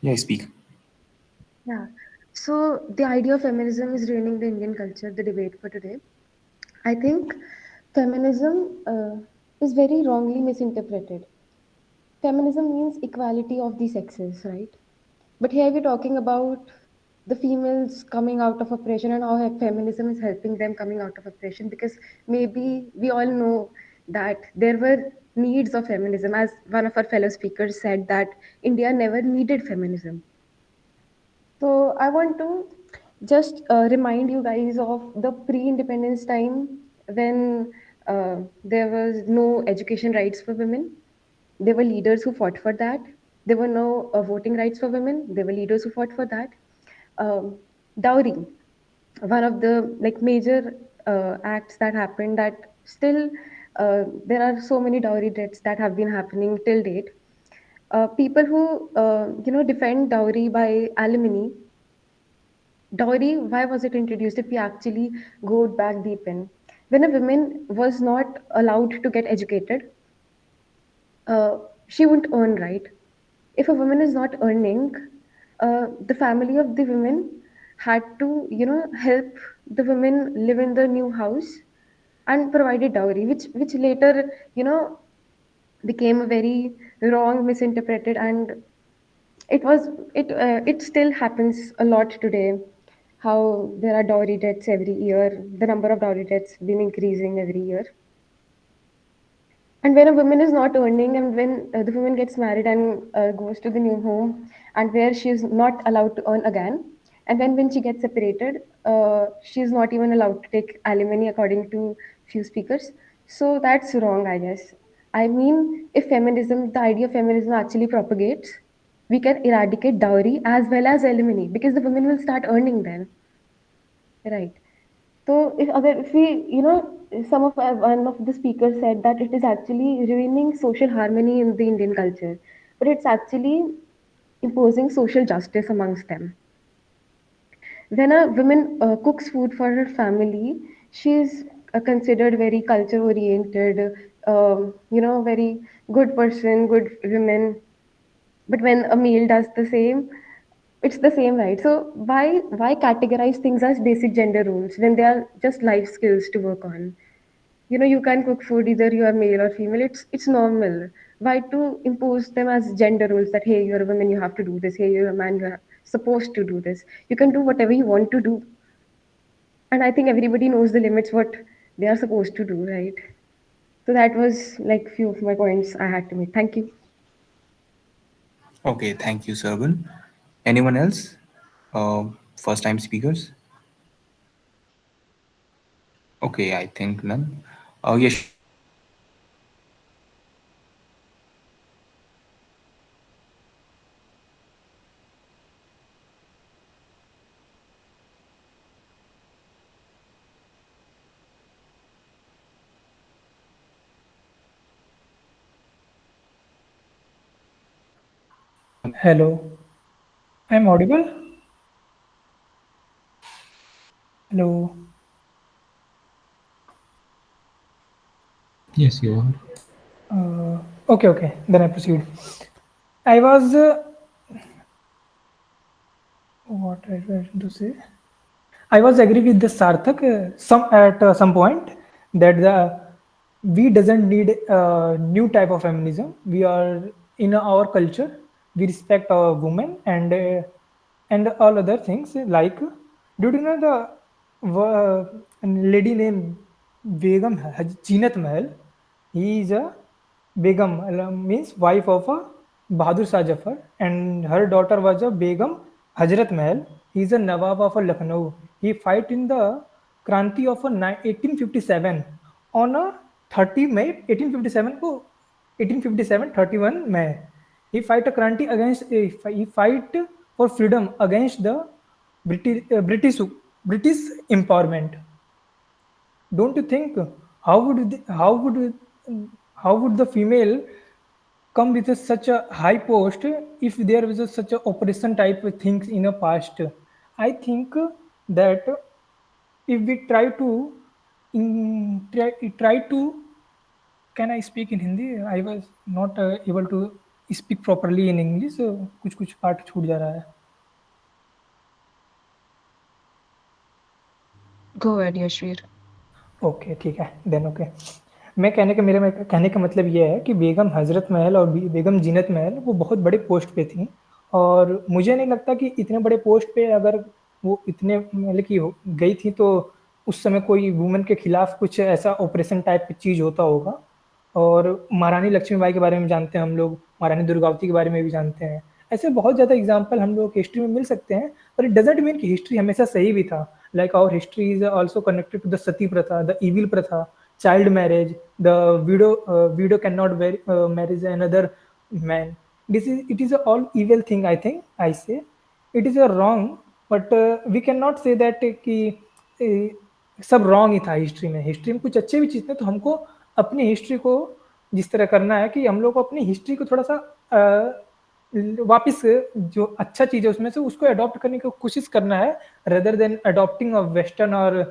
Yeah, speak. Yeah. So the idea of feminism is ruining the Indian culture, the debate for today. I think feminism is very wrongly misinterpreted. Feminism means equality of the sexes, right? But here we're talking about the females coming out of oppression and how feminism is helping them coming out of oppression, because maybe we all know that there were needs of feminism. As one of our fellow speakers said, that India never needed feminism. So I want to just remind you guys of the pre-independence time when there was no education rights for women. There were leaders who fought for that. There were no voting rights for women. There were leaders who fought for that. Dowry, one of the like major acts that happened, that still there are so many dowry deaths that have been happening till date. People who defend dowry by alimony. Dowry, why was it introduced? If we actually go back deep in, when a woman was not allowed to get educated, uh, she wouldn't earn, right? If a woman is not earning, the family of the women had to, help the women live in the new house and provided dowry, which later, became a very wrong, misinterpreted, and it still happens a lot today. How there are dowry deaths every year, the number of dowry deaths been increasing every year. And when a woman is not earning, and when the woman gets married and goes to the new home, and where she is not allowed to earn again, and then when she gets separated, she is not even allowed to take alimony, according to few speakers. So that's wrong, I guess. I mean, if feminism, the idea of feminism actually propagates, we can eradicate dowry as well as alimony, because the women will start earning then, right? So if we, some of one of the speakers said that it is actually ruining social harmony in the Indian culture, but it's actually imposing social justice amongst them. When a woman cooks food for her family, she's considered very culture oriented, very good person, good woman. But when a male does the same, it's the same, right? So why categorize things as basic gender roles when they are just life skills to work on? You can cook food either you are male or female. It's normal. Why to impose them as gender roles, that hey, you're a woman, you have to do this, hey, you're a man, you're supposed to do this. You can do whatever you want to do. And I think everybody knows the limits what they are supposed to do, right? So that was like few of my points I had to make. Thank you. Okay, thank you, Sargun. Anyone else? First time speakers? Okay, I think none. Yashvir, can you please add on to it? Hello. Hello, I'm audible. Hello. Yes, you are. Okay. Then I proceed. I was what I was to say. I was agree with the Sarthak some at some point that the we doesn't need a new type of feminism. We are in our culture. We respect our women and all other things like. Do you know the lady named Begum Chinat Mahal? He is a Begum means wife of a Bahadur Shah Jafar, and her daughter was a Begum Hazrat Mahal. He is a Nawab of a Lucknow. He fight in the Kranti of a 1857 on a 30 May 1857 को 1857 31 May. He fight a Kranti against he fight for freedom against the British empowerment. Don't you think how would the female come with such a high post if there was such a operation type of things in the past? I think that if we try to try to can I speak in Hindi? I was not able to speak properly in English. कुछ कुछ part छूट जा रहा है. Go ahead, Yashvir. Okay ठीक है then okay. मैं कहने का मेरे में कहने का मतलब ये है कि बेगम हज़रत महल और बेगम जीनत महल वो बहुत बड़े पोस्ट पे थी और मुझे नहीं लगता कि इतने बड़े पोस्ट पे अगर वो इतने मतलब कि गई थी तो उस समय कोई वुमेन के खिलाफ कुछ ऐसा ऑपरेशन टाइप की चीज़ होता होगा. और महारानी लक्ष्मीबाई के बारे में जानते हैं हम लोग, महारानी दुर्गावती के बारे में भी जानते हैं. ऐसे बहुत ज़्यादा एग्जाम्पल हम लोग हिस्ट्री में मिल सकते हैं, पर इट डजेंट मीन कि हिस्ट्री हमेशा सही भी था. Like our history is also connected to the sati pratha, the evil pratha, child marriage, the widow cannot marry another man. It is a all evil thing. I think I say it is a wrong, but we cannot say that कि सब wrong ही था history में. History में कुछ अच्छे भी चीज़ थे, तो हमको अपनी हिस्ट्री को जिस तरह करना है कि हम लोग को अपनी हिस्ट्री को थोड़ा सा वापस जो अच्छा चीज़ है उसमें से उसको अडॉप्ट करने की कोशिश करना है rather than adopting a western or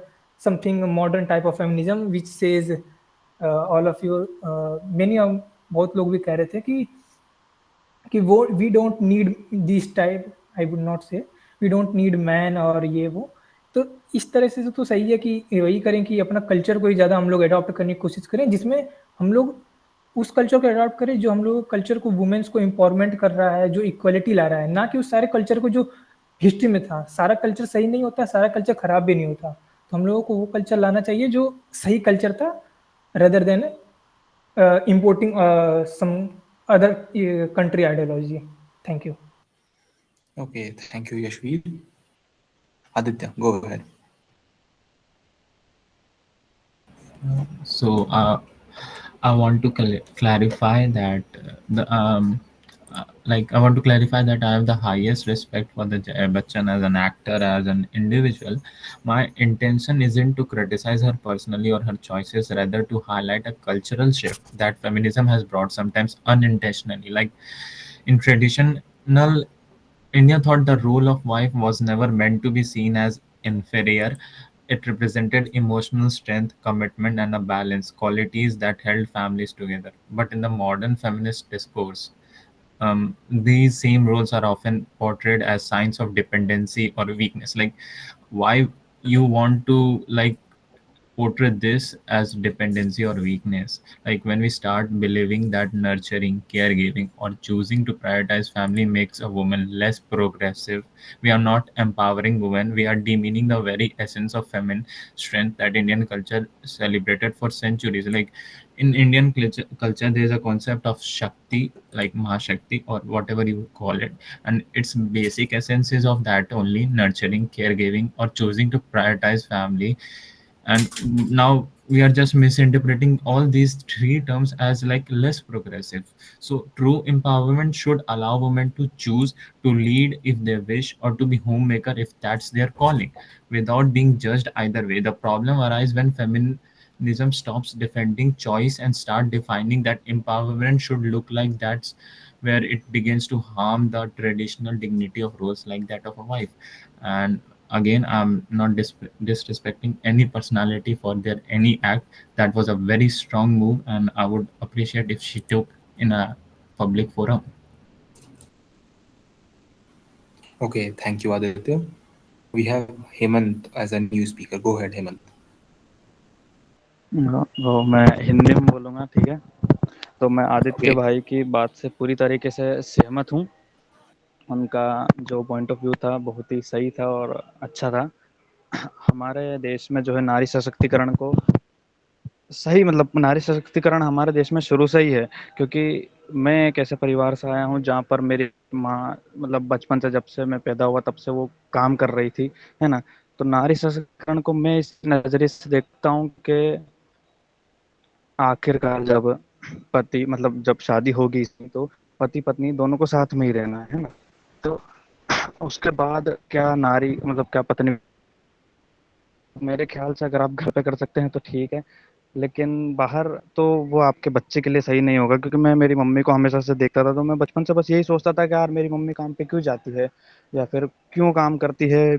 something modern type of feminism which says all of you many बहुत लोग भी कह रहे थे कि वो we don't need this type. I would not say we don't need man और ये वो. तो इस तरह से तो सही है कि वही करें कि अपना कल्चर को ही ज़्यादा हम लोग अडॉप्ट करने की कोशिश करें जिसमें हम लोग उस कल्चर को अडॉप्ट करें जो हम लोग कल्चर को वुमेन्स को एम्पावरमेंट कर रहा है, जो इक्वलिटी ला रहा है, ना कि उस सारे कल्चर को जो हिस्ट्री में था. सारा कल्चर सही नहीं होता, सारा कल्चर खराब भी नहीं होता. तो हम लोगों को वो कल्चर लाना चाहिए जो सही कल्चर था rather than importing some other country ideology. Thank you. Okay, thank you, Yashvir. Aditya, go ahead. So I want to clarify that I want to clarify that I have the highest respect for the Bachchan as an actor, as an individual. My intention isn't to criticize her personally or her choices, rather to highlight a cultural shift that feminism has brought, sometimes unintentionally. Like in traditional India thought the role of wife was never meant to be seen as inferior. It represented emotional strength, commitment, and a balance, qualities that held families together. But in the modern feminist discourse, these same roles are often portrayed as signs of dependency or weakness. Like, why you want to portray this as dependency or weakness. Like when we start believing that nurturing, caregiving, or choosing to prioritize family makes a woman less progressive, we are not empowering women, we are demeaning the very essence of feminine strength that Indian culture celebrated for centuries. Like in Indian culture there is a concept of Shakti, like Mahashakti, or whatever you call it, and its basic essence is of that only nurturing, caregiving, or choosing to prioritize family and now we are just misinterpreting all these three terms as like less progressive. So true empowerment should allow women to choose to lead if they wish, or to be homemaker if that's their calling, without being judged either way. The problem arises when feminism stops defending choice and start defining that empowerment should look like. That's where it begins to harm the traditional dignity of roles like that of a wife. And again, I'm not disrespecting any personality for their any act. That was a very strong move, and I would appreciate if she took in a public forum. Okay, thank you, Aditya. We have Hemant as a new speaker. Go ahead, Hemant. वो मैं हिंदी में बोलूँगा, ठीक है? तो मैं Aditya Okay. भाई की बात से पूरी तरीके से सहमत हूँ। उनका जो पॉइंट ऑफ व्यू था बहुत ही सही था और अच्छा था। हमारे देश में जो है नारी सशक्तिकरण को सही मतलब नारी सशक्तिकरण हमारे देश में शुरू से ही है, क्योंकि मैं एक ऐसे परिवार से आया हूँ जहाँ पर मेरी माँ मतलब बचपन से जब से मैं पैदा हुआ तब से वो काम कर रही थी, है ना? तो नारी सशक्तिकरण को मैं इस नज़रिए से देखता हूँ कि आखिरकार जब पति मतलब जब शादी होगी तो पति पत्नी दोनों को साथ में ही रहना है ना? तो उसके बाद क्या नारी मतलब क्या पत्नी मेरे ख्याल से अगर आप घर पे कर सकते हैं तो ठीक है, लेकिन बाहर तो वो आपके बच्चे के लिए सही नहीं होगा, क्योंकि मैं मेरी मम्मी को हमेशा से देखता था, तो मैं बचपन से बस यही सोचता था कि यार मेरी मम्मी काम पे क्यों जाती है, या फिर क्यों काम करती है,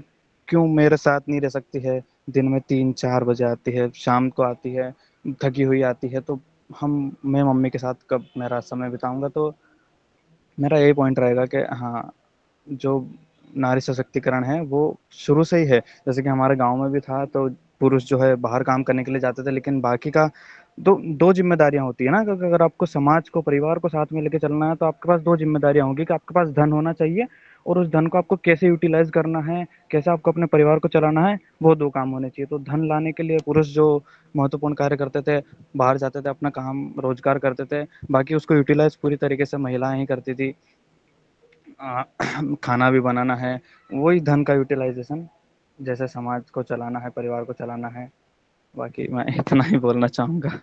क्यों मेरे साथ नहीं रह सकती है? दिन में 3-4 बजे आती है, शाम को आती है, थकी हुई आती है, तो हम मैं मम्मी के साथ कब मेरा समय बिताऊँगा? तो मेरा यही पॉइंट रहेगा कि हाँ, जो नारी सशक्तिकरण है वो शुरू से ही है। जैसे कि हमारे गाँव में भी था, तो पुरुष जो है बाहर काम करने के लिए जाते थे, लेकिन बाकी का दो ज़िम्मेदारियाँ होती है ना, क्योंकि अगर आपको समाज को, परिवार को साथ में लेके चलना है, तो आपके पास 2 ज़िम्मेदारियाँ होंगी कि आपके पास धन होना चाहिए और उस धन को आपको कैसे यूटिलाइज़ करना है, कैसे आपको अपने परिवार को चलाना है, वो 2 काम होने चाहिए। तो धन लाने के लिए पुरुष जो महत्वपूर्ण कार्य करते थे, बाहर जाते थे, अपना काम रोज़गार करते थे, बाकी उसको यूटिलाइज़ पूरी तरीके से महिलाएँ ही करती थी। अ, खाना भी बनाना है, वही धन का यूटिलाइज़ेशन, जैसे समाज को चलाना है, परिवार को चलाना है। बाकी मैं इतना ही बोलना चाहूँगा।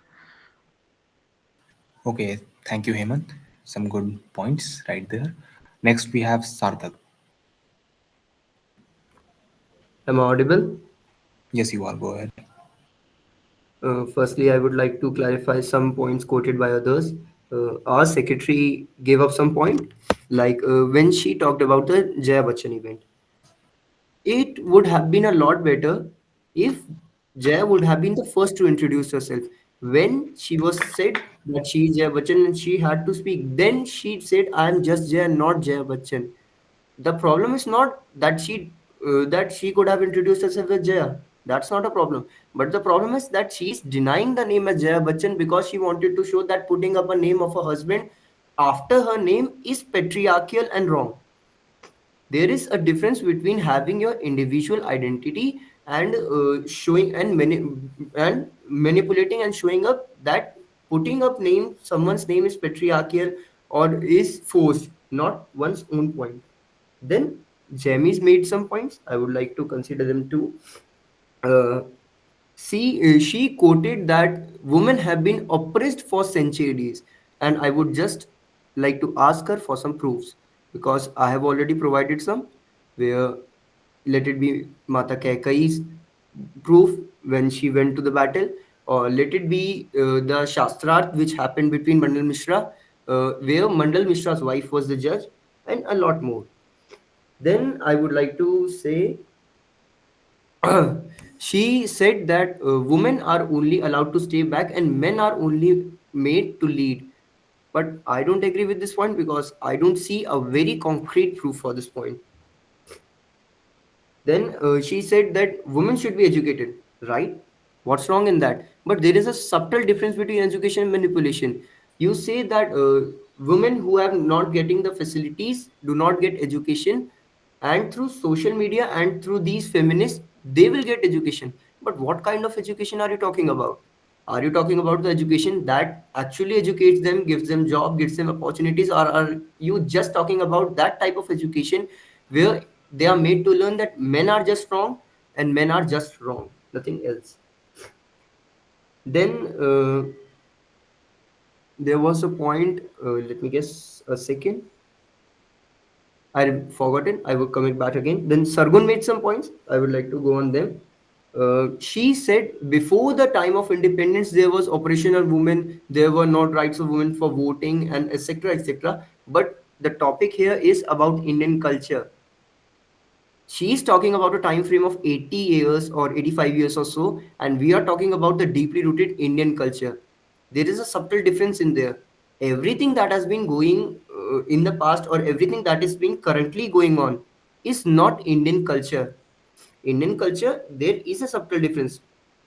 Okay, thank you, Hemant. Some good points right there. Next, we have Sarthak. Am I audible? Yes, you are. Go ahead. Firstly, I would like to clarify some points quoted by others. Our secretary gave up some point, like when she talked about the Jaya Bachchan event. It would have been a lot better if Jaya would have been the first to introduce herself. When she was said that she is Jaya Bachchan and she had to speak, then she said, "I am just Jaya, not Jaya Bachchan." The problem is not that she could have introduced herself as Jaya. That's not a problem. But the problem is that she is denying the name as Jaya Bachchan because she wanted to show that putting up a name of a husband after her name is patriarchal and wrong. There is a difference between having your individual identity and showing and manipulating and showing up that putting up name someone's name is patriarchal or is forced, not one's own point. Then Jamie's made some points. I would like to consider them too. Uh, she quoted that women have been oppressed for centuries, and I would just like to ask her for some proofs because I have already provided some. Where let it be Mata Kaikai's proof when she went to the battle, or let it be the Shastrat which happened between Mandal Mishra, where Mandal Mishra's wife was the judge, and a lot more. Then I would like to say she said that women are only allowed to stay back and men are only made to lead. But I don't agree with this point because I don't see a very concrete proof for this point. Then she said that women should be educated, right? What's wrong in that? But there is a subtle difference between education and manipulation. You say that women who have not getting the facilities do not get education, and through social media and through these feminists, they will get education. But what kind of education are you talking about? Are you talking about the education that actually educates them, gives them job, gives them opportunities, or are you just talking about that type of education where they are made to learn that men are just wrong and men are just wrong, nothing else? Then there was a point, let me guess a second. I've forgotten. I will coming back again. Then Sargun made some points. I would like to go on them. She said before the time of independence there was oppression on women, there were not rights of women for voting and etc etc. But the topic here is about Indian culture. She's talking about a time frame of 80 years or 85 years or so, and we are talking about the deeply rooted Indian culture. There is a subtle difference in there. Everything that has been going in the past or everything that is being currently going on is not Indian culture. Indian culture, there is a subtle difference.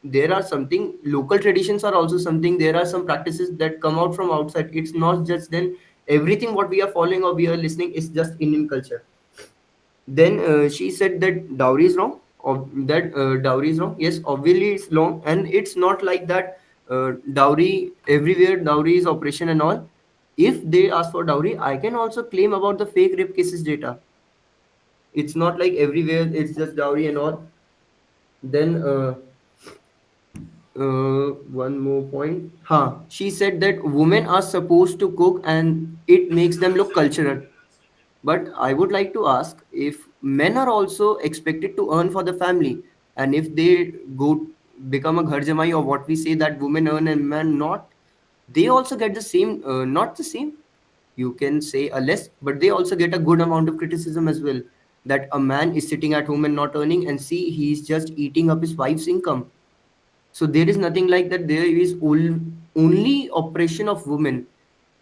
There are something, local traditions are also something, there are some practices that come out from outside. It's not just then everything what we are following or we are listening is just Indian culture. Then she said that dowry is wrong. That dowry is wrong. Yes, obviously it's wrong, and it's not like that. Dowry everywhere, dowry is operation and all. If they ask for dowry, I can also claim about the fake rape cases data. It's not like everywhere it's just dowry and all. Then one more point. She said that women are supposed to cook and it makes them look cultural. But I would like to ask if men are also expected to earn for the family, and if they go become a ghar jamai or what we say that women earn and men not, they also get the same, not the same. You can say a less, but they also get a good amount of criticism as well. That a man is sitting at home and not earning, and see he's just eating up his wife's income. So there is nothing like that. There is only oppression of women.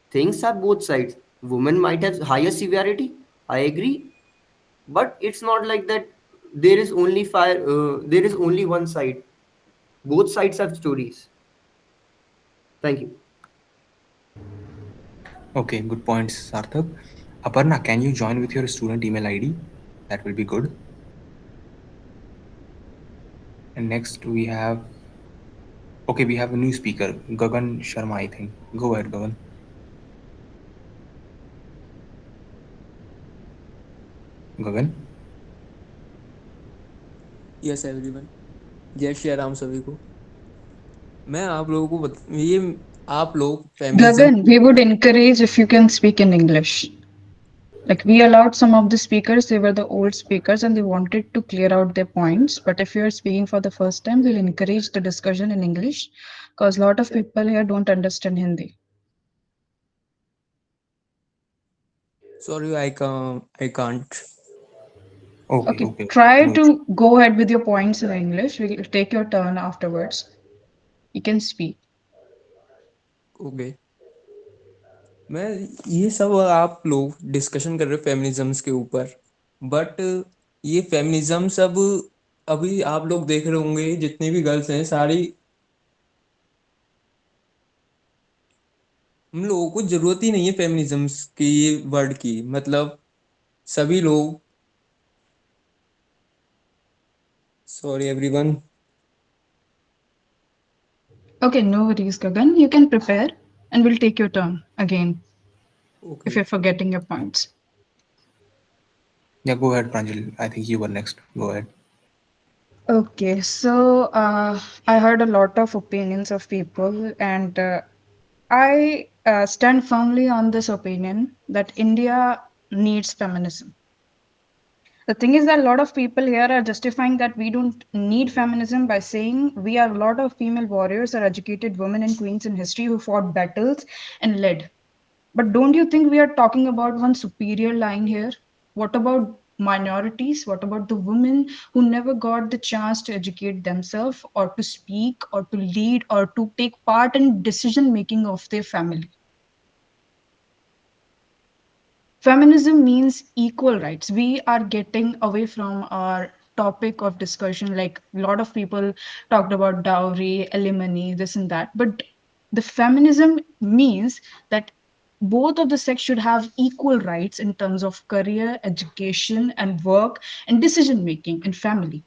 Things have both sides. Women might have higher severity. I agree, but it's not like that. There is only fire. There is only one side. Both sides have stories. Thank you. Okay, good points, Sarthak. Aparna, can you join with your student email ID? That will be good. And next we have, okay, we have a new speaker, Gagan Sharma, I think. Go ahead, Gagan. Gagan. Yes everyone, जय श्री राम सभी को। मैं आप लोगों को ये आप लोग feminism Gagan, we would encourage if you can speak in English. Like we allowed some of the speakers, they were the old speakers and they wanted to clear out their points. But if you're speaking for the first time, we'll encourage the discussion in English because a lot of people here don't understand Hindi. Sorry I can't. Okay, Okay, okay. try No issue. to go ahead with your points in English. We'll take your turn afterwards. You can speak. Okay, मैं ये सब आप लोग discussion कर रहे हो फेमिनिज्म्स के ऊपर, बट ये फेमिनिज्म सब अभी आप लोग देख रहे होंगे जितनी भी गर्ल्स हैं सारी, हम लोगों को जरूरत ही नहीं है फेमिनिज्म्स की ये वर्ड की, मतलब सभी लोग, sorry everyone. Okay, no worries, Gagan. You can prepare and we'll take your turn again if okay, you're forgetting your points. Yeah, go ahead, Pranjal. I think you were next. Go ahead. Okay, so I heard a lot of opinions of people, and I stand firmly on this opinion that India needs feminism. The thing is that a lot of people here are justifying that we don't need feminism by saying we are a lot of female warriors or educated women and queens in history who fought battles and led. But don't you think we are talking about one superior line here? What about minorities? What about the women who never got the chance to educate themselves or to speak or to lead or to take part in decision making of their family? Feminism means equal rights. We are getting away from our topic of discussion. Like a lot of people talked about dowry, alimony, this and that. But the feminism means that both of the sex should have equal rights in terms of career, education, and work and decision making in family.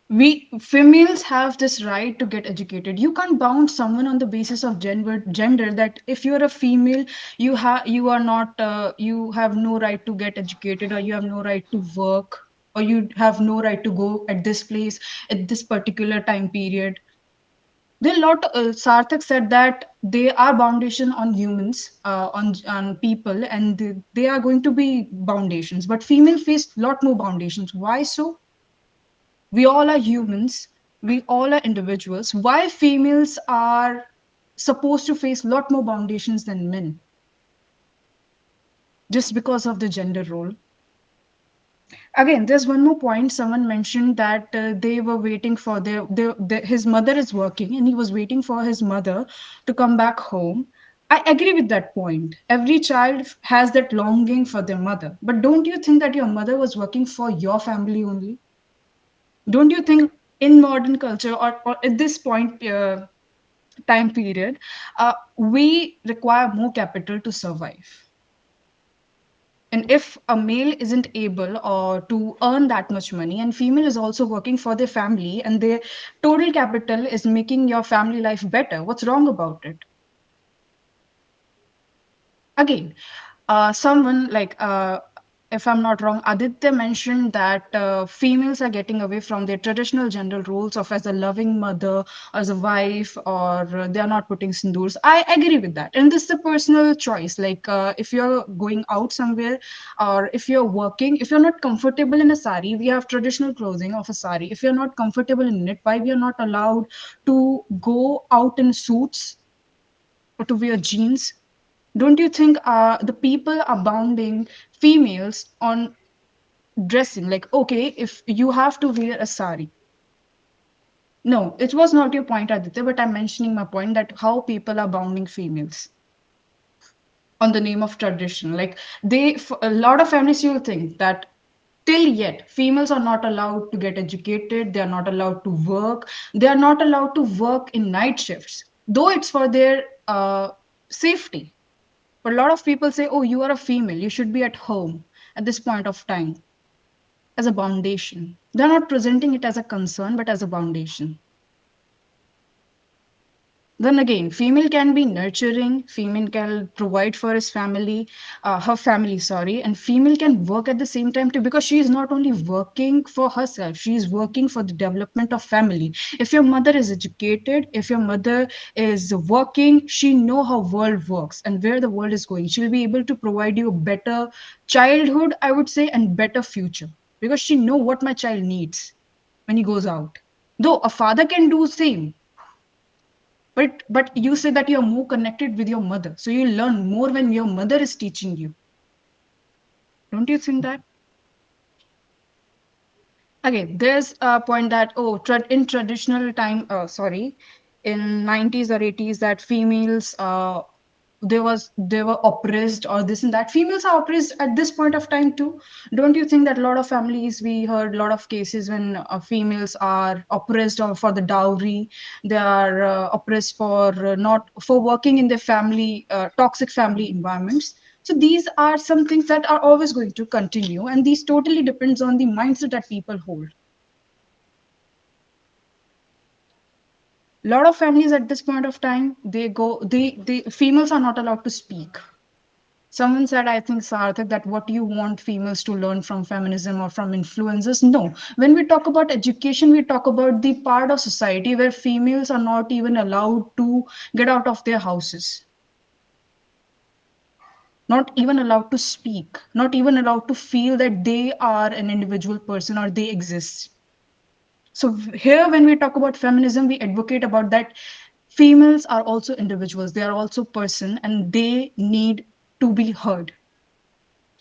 We females have this right to get educated. You can't bound someone on the basis of gender that if you're a female you are not you have no right to get educated or you have no right to work. or you have no right to go at this place at this particular time period. There are a lot. Sarthak said that they are foundation on humans, on people, and they are going to be foundations. But female face lot more foundations. Why so? We all are humans. We all are individuals. Why females are supposed to face lot more foundations than men? Just because of the gender role. Again, there's one more point. Someone mentioned that they were waiting for his mother is working and he was waiting for his mother to come back home. I agree with that point. Every child has that longing for their mother. But don't you think that your mother was working for your family only? Don't you think in modern culture, or at this point, time period, we require more capital to survive? And if a male isn't able or to earn that much money, and female is also working for their family, and their total capital is making your family life better, what's wrong about it? Again, someone like, if I'm not wrong, Aditya mentioned that females are getting away from their traditional gender roles of as a loving mother, as a wife, or they are not putting sindoors. I agree with that, and this is a personal choice. Like, if you're going out somewhere, or if you're working, if you're not comfortable in a sari, we have traditional clothing of a sari. If you're not comfortable in it, why we are not allowed to go out in suits or to wear jeans? Don't you think the people are bounding females on dressing? Like, okay, if you have to wear a sari. No, it was not your point, Aditya, but I'm mentioning my point that how people are bounding females on the name of tradition. Like, a lot of families, you'll think that till yet, females are not allowed to get educated, they are not allowed to work, they are not allowed to work in night shifts, though it's for their safety. But a lot of people say, oh, you are a female, you should be at home at this point of time, as a foundation. They're not presenting it as a concern, but as a foundation. Then again, female can be nurturing, female can provide for his family, her family, sorry, and female can work at the same time too, because she is not only working for herself, she is working for the development of family. If your mother is educated, if your mother is working, she know how world works and where the world is going. She'll be able to provide you a better childhood, I would say, and better future, because she know what my child needs when he goes out. Though a father can do same, but you say that you're more connected with your mother, so you learn more when your mother is teaching you. Don't you think that? Again, there's a point that, oh, in traditional time, sorry, in 90s or 80s, that females, they were oppressed, or this and that. Females are oppressed at this point of time too. Don't you think that a lot of families, we heard a lot of cases when females are oppressed or for the dowry, they are oppressed for not for working in their family, toxic family environments. So these are some things that are always going to continue, and these totally depends on the mindset that people hold. A lot of families at this point of time, they females are not allowed to speak. Someone said, I think, Sarthak, that what you want females to learn from feminism or from influencers. No. When we talk about education, we talk about the part of society where females are not even allowed to get out of their houses, not even allowed to speak, not even allowed to feel that they are an individual person or they exist. So here, when we talk about feminism, we advocate about that females are also individuals, they are also person, and they need to be heard.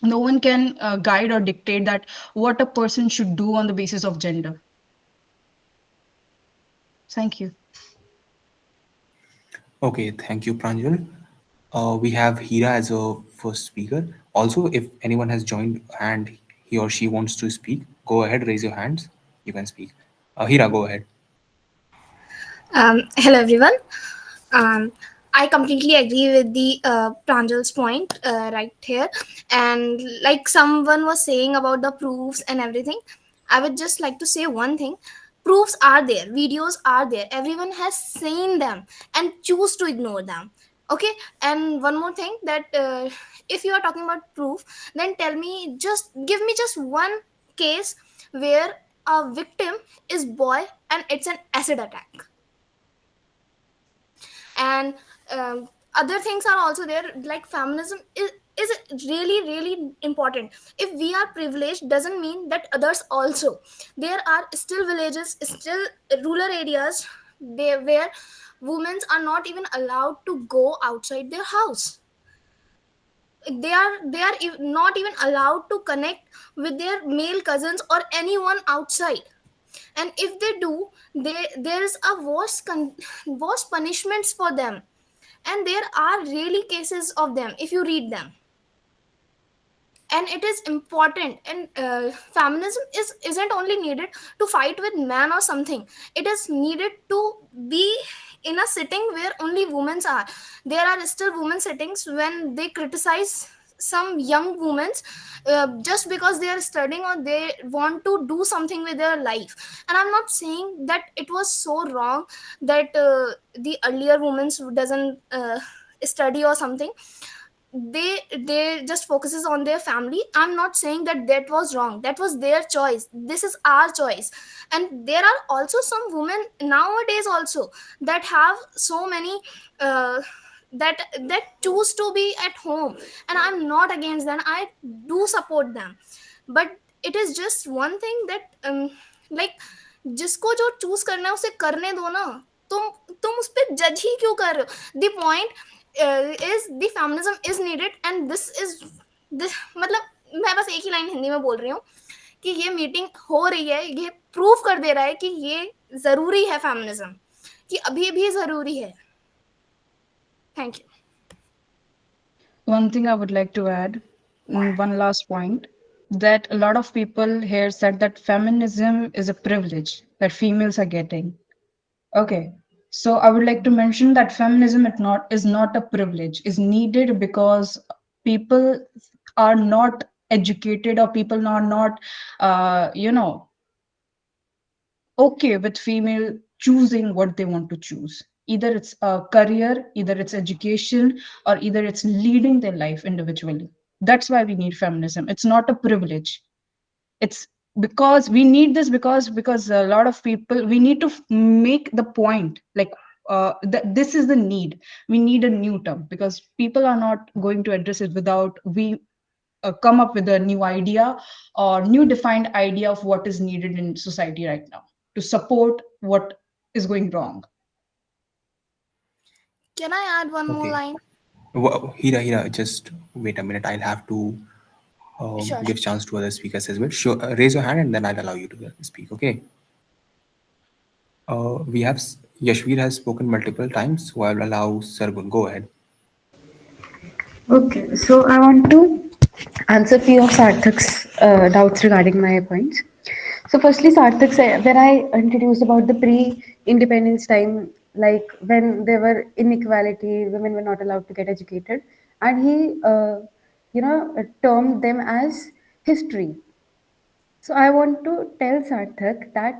No one can guide or dictate that what a person should do on the basis of gender. Thank you. Okay, thank you, Pranjal. We have Hira as a first speaker. Also, if anyone has joined and he or she wants to speak, go ahead, raise your hands. You can speak. Hira, go ahead. Hello everyone. Um, I completely agree with the Pranjal's point right here. And like someone was saying about the proofs and everything, I would just like to say one thing. Proofs are there, videos are there. Everyone has seen them and choose to ignore them. Okay. And one more thing, that if you are talking about proof, then tell me, just give me just one case where a victim is boy and it's an acid attack. And other things are also there, like feminism is really really important. If we are privileged doesn't mean that others also. There are still villages, still rural areas there where women are not even allowed to go outside their house. They are not even allowed to connect with their male cousins or anyone outside. And if they do, there is a worse punishments for them. And there are really cases of them if you read them. And it is important. And feminism isn't only needed to fight with man or something. It is needed to be in a sitting where only women are. There are still women sittings when they criticize some young women just because they are studying or they want to do something with their life. And I'm not saying that it was so wrong that the earlier women doesn't study or something. They just focuses on their family. I'm not saying that that was wrong, that was their choice, this is our choice. And there are also some women nowadays also that have so many that choose to be at home. And I'm not against them, I do support them. But it is just one thing that like जिसको जो choose करना है उसे करने दो ना. तुम उस पर जज ही क्यों कर रहे हो. The point is the feminism is needed and this is this. मतलब मैं बस एक ही लाइन हिंदी में बोल रही हूँ कि ये मीटिंग हो रही है, ये प्रूव कर दे रहा है कि ये जरूरी है फेमिनिज्म, कि अभी भी जरूरी है. Thank you. One thing I would like to add, one last point, that a lot of people here said that feminism is a privilege that females are getting. Okay, so I would like to mention that feminism is not a privilege, is needed because people are not educated, or people are not, okay with female choosing what they want to choose. Either it's a career, either it's education, or either it's leading their life individually. That's why we need feminism. It's not a privilege. It's because we need this, because a lot of people, we need to make the point, like this is the need. We need a new term because people are not going to address it without we come up with a new idea or new defined idea of what is needed in society right now to support what is going wrong. Can I add one more Okay. line? Hira, just wait a minute. I'll have to Sure. give chance to other speakers as well. Sure, raise your hand and then I'll allow you to speak. Okay. We have Yashvir has spoken multiple times, so I'll allow Sargun. Go ahead. Okay, so I want to answer few of Sarthak's doubts regarding my points. So, firstly, Sarthak said when I introduced about the pre-independence time, like when there were inequality, women were not allowed to get educated, and he, termed them as history. So, I want to tell Sarthak that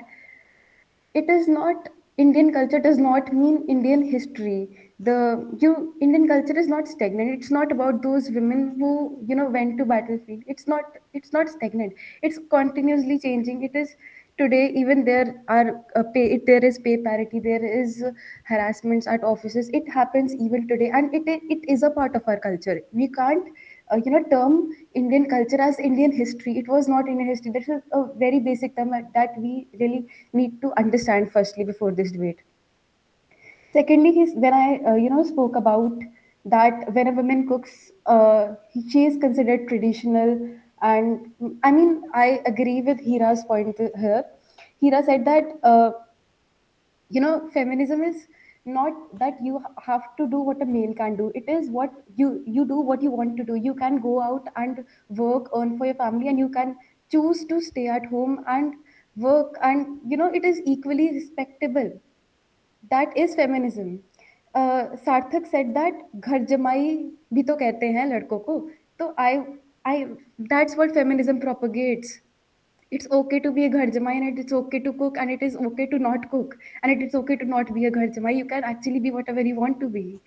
it is not, Indian culture does not mean Indian history. The you Indian culture is not stagnant. It's not about those women who went to battlefield. It's not stagnant. It's continuously changing. It is today. Even there are there is pay parity, there is harassments at offices. It happens even today, and it is a part of our culture. We can't term Indian culture as Indian history. It was not Indian history. This is a very basic term that we really need to understand firstly before this debate. Secondly, when I spoke about that when a woman cooks, she is considered traditional, and I mean I agree with Hira's point here. Hira said that feminism is not that you have to do what a male can do. It is what you do what you want to do. You can go out and work, earn for your family, and you can choose to stay at home and work, and it is equally respectable. That is feminism. सार्थक said that घर जमाई भी तो कहते हैं लड़कों को. तो I that's what feminism propagates. It's okay to be a ghar jamai, and it's okay to cook, and it is okay to not cook, and it is okay to not be a ghar jamai. You can actually be whatever you want to be.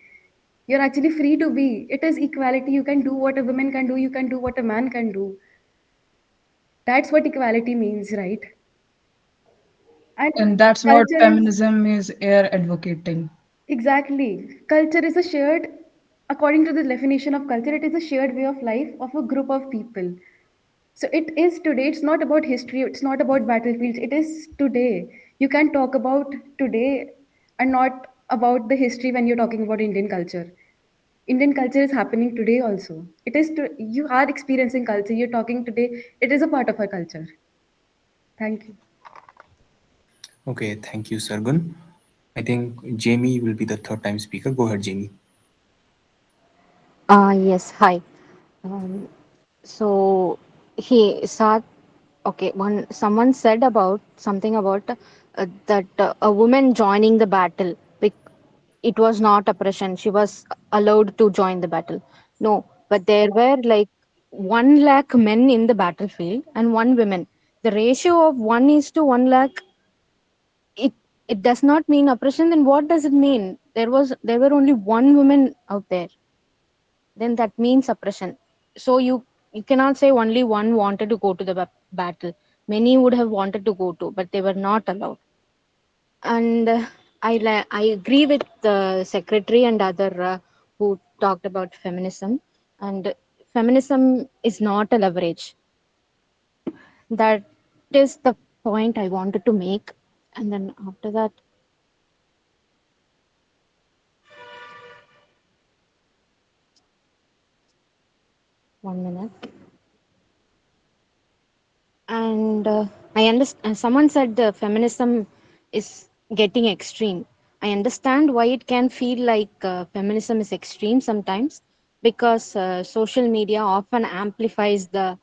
You're actually free to be. It is equality. You can do what a woman can do. You can do what a man can do. That's what equality means, right? And And that's what culture is feminism is here advocating. exactly. Culture is a shared, according to the definition of culture, it is a shared way of life of a group of people. So it is today. It's not about history. It's not about battlefields. It is today. You can talk about today and not about the history when you're talking about Indian culture. Indian culture is happening today also. It is to, you are experiencing culture. You're talking today. It is a part of our culture. Thank you. Okay, thank you, Sargun. I think Jamie will be the third time speaker. Go ahead, Jamie. Yes, hi. Um, so he saw, okay, one someone said about something about that a woman joining the battle, it was not oppression. She was allowed to join the battle. No, but there were like 1 lakh men in the battlefield and one woman. The ratio of 1:1 lakh, it it does not mean oppression. Then what does it mean? There were only one woman out there, then that means oppression. So you cannot say only one wanted to go to the battle. Many would have wanted to go to, but they were not allowed. And I agree with the secretary and other who talked about feminism. And feminism is not a leverage. That is the point I wanted to make. And then after that, 1 minute. And I understand someone said the feminism is getting extreme. I understand why it can feel like feminism is extreme sometimes, because social media often amplifies the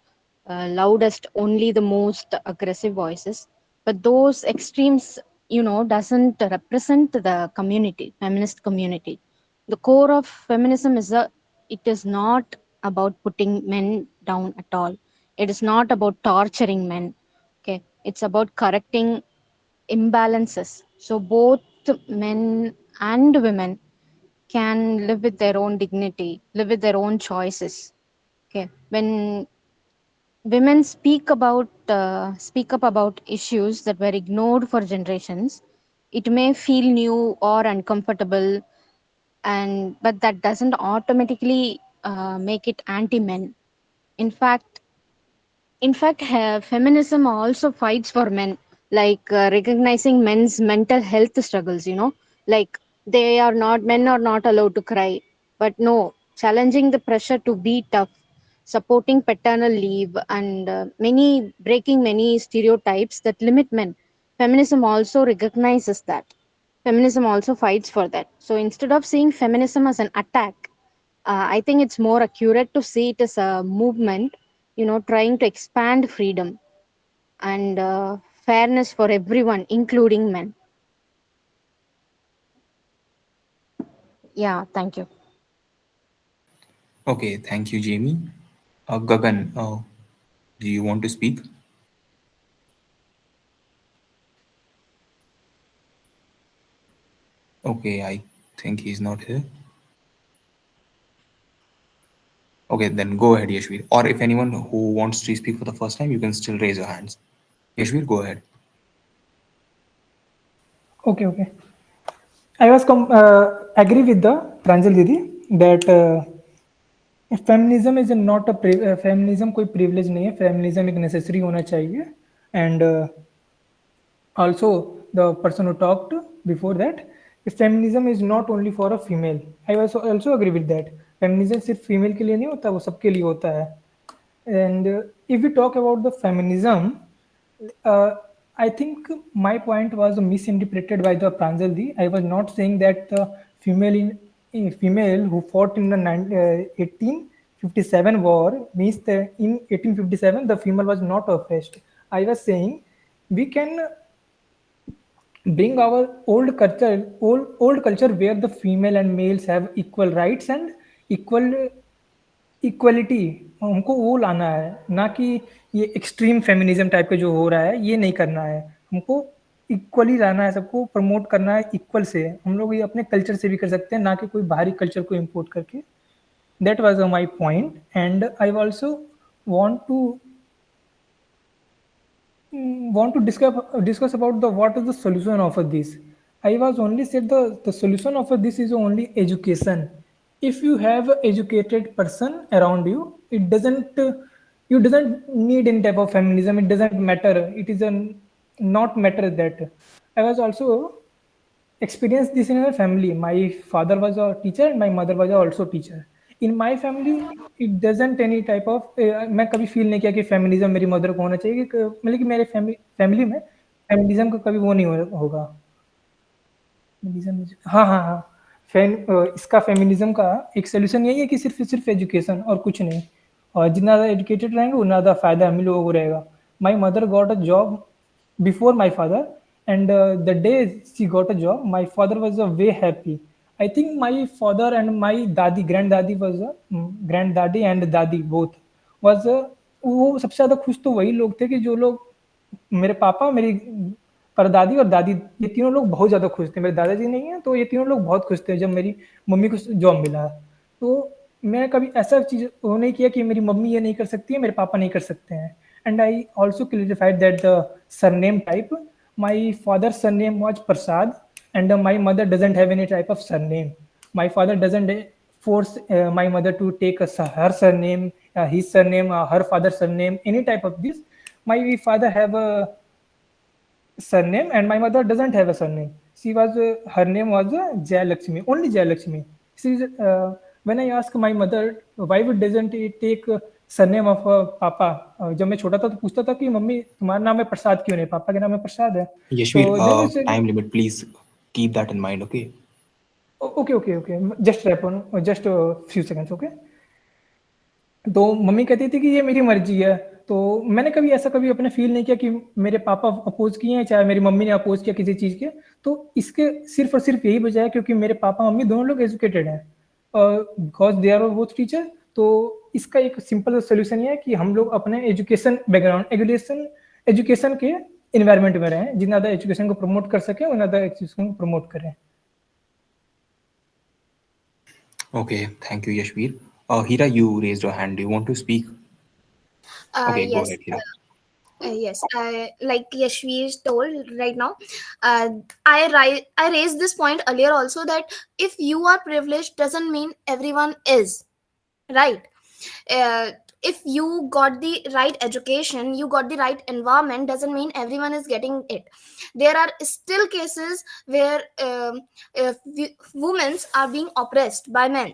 loudest, only the most aggressive voices. But those extremes, doesn't represent the community, feminist community. The core of feminism is it is not about putting men down at all. It is not about torturing men. Okay, it's about correcting imbalances, so both men and women can live with their own dignity, live with their own choices. Okay, when women speak up about issues that were ignored for generations, it may feel new or uncomfortable, and but that doesn't automatically make it anti men. In fact, feminism also fights for men, like recognizing men's mental health struggles. Like they are not men are not allowed to cry, but no, challenging the pressure to be tough, supporting paternal leave, and many breaking many stereotypes that limit men. Feminism also recognizes that. Feminism also fights for that. So instead of seeing feminism as an attack, I think it's more accurate to see it as a movement, trying to expand freedom and fairness for everyone, including men. Yeah, thank you. Okay, thank you, Jamie. Gagan, do you want to speak? Okay, I think he's not here. Okay, then go ahead, Yashvir. Or if anyone who wants to speak for the first time, you can still raise your hands. Yashvir, go ahead. Okay, okay. I was agree with the Pranjal Didi that feminism is not a feminism कोई privilege नहीं है, feminism एक necessary होना चाहिए. And also the person who talked before that, feminism is not only for a female. I also agree with that. Feminism सिर्फ female के लिए नहीं होता, वो सबके लिए होता है. And if we talk about the feminism, uh, I think my point was misinterpreted by the Pranjaldi. I was not saying that the female who fought in the 1857 war means that in 1857 the female was not oppressed. I was saying we can bring our old culture where the female and males have equal rights and equal equality हमको वो लाना है, ना कि ये extreme feminism type का जो हो रहा है ये नहीं करना है. हमको इक्वली लाना है, सबको प्रमोट करना है इक्वल से. हम लोग ये अपने कल्चर से भी कर सकते हैं, ना कि कोई बाहरी कल्चर को इम्पोर्ट करके. That was my point. And I also want to want to discuss about the what is the solution of this. I was only said the solution of this is only education. If you have an educated person around you, it doesn't you doesn't need any type of feminism. It doesn't matter. It is a not matter that. I was also experienced this in my family. My father was a teacher and my mother was also teacher. In my family, it doesn't any type of मैं कभी feel नहीं किया कि feminism मेरी mother को होना चाहिए मतलब कि मेरे फैमिली में फेमिनिज्म का कभी वो नहीं होगा फेमिनिज्म हाँ हाँ हाँ इसका फेमिनिज्म का एक सोल्यूशन यही है कि सिर्फ सिर्फ एजुकेशन और कुछ नहीं और जितना ज़्यादा एजुकेटेड रहेंगे उतना ज़्यादा फायदा हम लोगों को रहेगा my mother got a job before my father and the day she got a job my father was way happy. I think my father and my dadi granddadi was granddaddy and dadi both was वो सबसे ज्यादा खुश तो वही लोग थे कि जो लोग मेरे पापा मेरी परदादी और दादी ये तीनों लोग बहुत ज्यादा खुश थे मेरे दादाजी नहीं है तो ये तीनों लोग बहुत खुश थे जब मेरी मम्मी को जॉब मिला तो मैं कभी ऐसा चीज वो नहीं किया कि मेरी मम्मी ये नहीं कर सकती है मेरे पापा नहीं कर सकते हैं and I also clarified that the surname type. My father's surname was Prasad, and my mother doesn't have any type of surname. My father doesn't force my mother to take her surname, his surname, her father's surname, any type of this. My father have a surname, and my mother doesn't have a surname. She was her name was Jayalakshmi, only Jayalakshmi. She's when I asked my mother why would doesn't it take surname of पापा जब मैं छोटा था तो पूछता था कि mummy तुम्हारा नाम है प्रसाद क्यों नहीं पापा के नाम है प्रसाद है Yashvir, तो then it's time limit, please keep that in mind, okay? Okay just wrap on just few seconds okay तो मम्मी कहती थी कि ये मेरी मर्जी है तो मैंने कभी ऐसा कभी अपने फील नहीं किया कि मेरे पापा अपोज किए हैं चाहे मेरी मम्मी ने अपोज किया किसी चीज के तो इसके सिर्फ और सिर्फ यही वजह है क्योंकि मेरे पापा मम्मी दोनों लोग एजुकेटेड हैं because they are both teacher तो इसका एक सिंपल सोल्यूशन ये है कि हम लोग अपने एजुकेशन बैकग्राउंड एजुकेशन के इन्वायरमेंट में रहें जितना ज़्यादा एजुकेशन को प्रमोट कर सकें उतना ज़्यादा एजुकेशन को प्रमोट करें Okay, thank you, Yashvir. Hira, you raised your hand. Do you want to speak? Okay, go Yes. ahead, Hira. Yes, like Yashvi told right now, I raised this point earlier also that if you are privileged doesn't mean everyone is, right? Uh, if you got the right education, you got the right environment, doesn't mean everyone is getting it. There are still cases where women are being oppressed by men.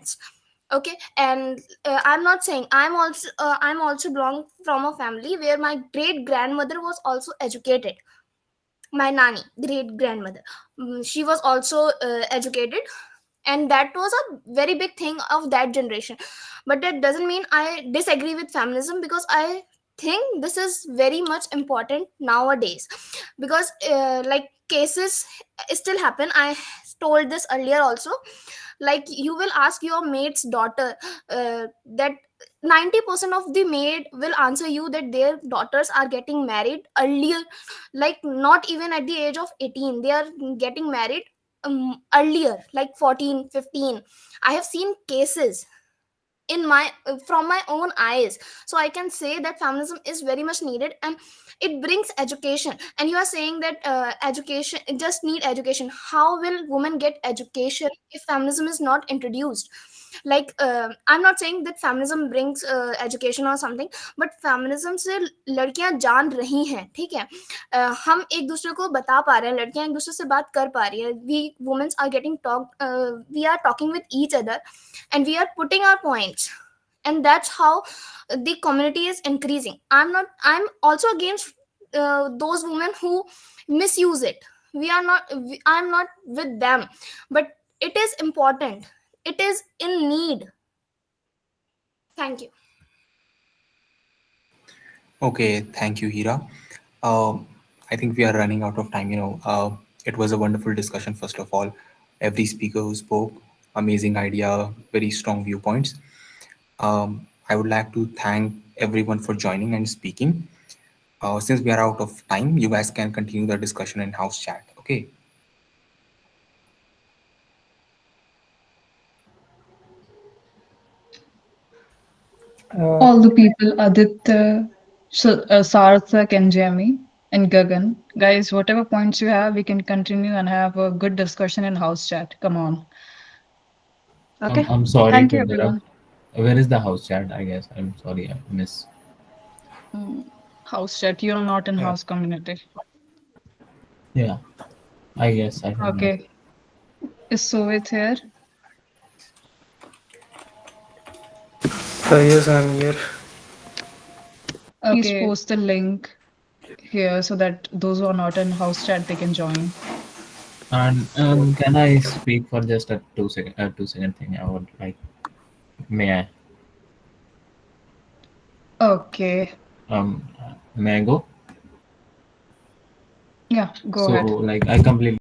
Okay, and I'm not saying I'm also belong from a family where my great grandmother was also educated. My nanny, great grandmother, she was also educated, and that was a very big thing of that generation. But that doesn't mean I disagree with feminism, because I think this is very much important nowadays, because like cases still happen. I told this earlier also, like you will ask your maid's daughter that 90% of the maid will answer you that their daughters are getting married earlier, like not even at the age of 18, they are getting married earlier, like 14, 15. I have seen cases in my from my own eyes, so I can say that feminism is very much needed, and it brings education. And you are saying that education just need education. How will women get education if feminism is not introduced? Like I'm not saying that feminism brings education or something, but feminism से लड़कियां जान रही हैं, ठीक है? हम एक दूसरे को बता पा रहे हैं, लड़कियां एक दूसरे से बात कर पा रही है, we women are getting we are talking with each other, and we are putting our points, and that's how the community is increasing. I'm also against those women who misuse it. I'm not with them, but it is important, it is in need. Thank you. Okay, thank you, Hira. I think we are running out of time. It was a wonderful discussion, first of all. Every speaker who spoke, amazing idea, very strong viewpoints. I would like to thank everyone for joining and speaking. Since we are out of time, you guys can continue the discussion in house chat. Okay. All the people, Aditya, Sarthak, and Jamie. and Gagan. Guys, whatever points you have, we can continue and have a good discussion in house chat. Come on. Okay. I'm sorry Thank to you, interrupt. everyone. Where is the house chat? I guess I'm sorry, I miss. Mm, House chat. You're not in Yeah. house community. Yeah, I guess I don't know. Okay. Is Sovit here? Yes, I'm here. Please post the link here so that those who are not in house chat they can join. And can I speak for just a 2 second thing? I would like. May I? Okay. Um, may I go? Yeah, go So ahead. like I completely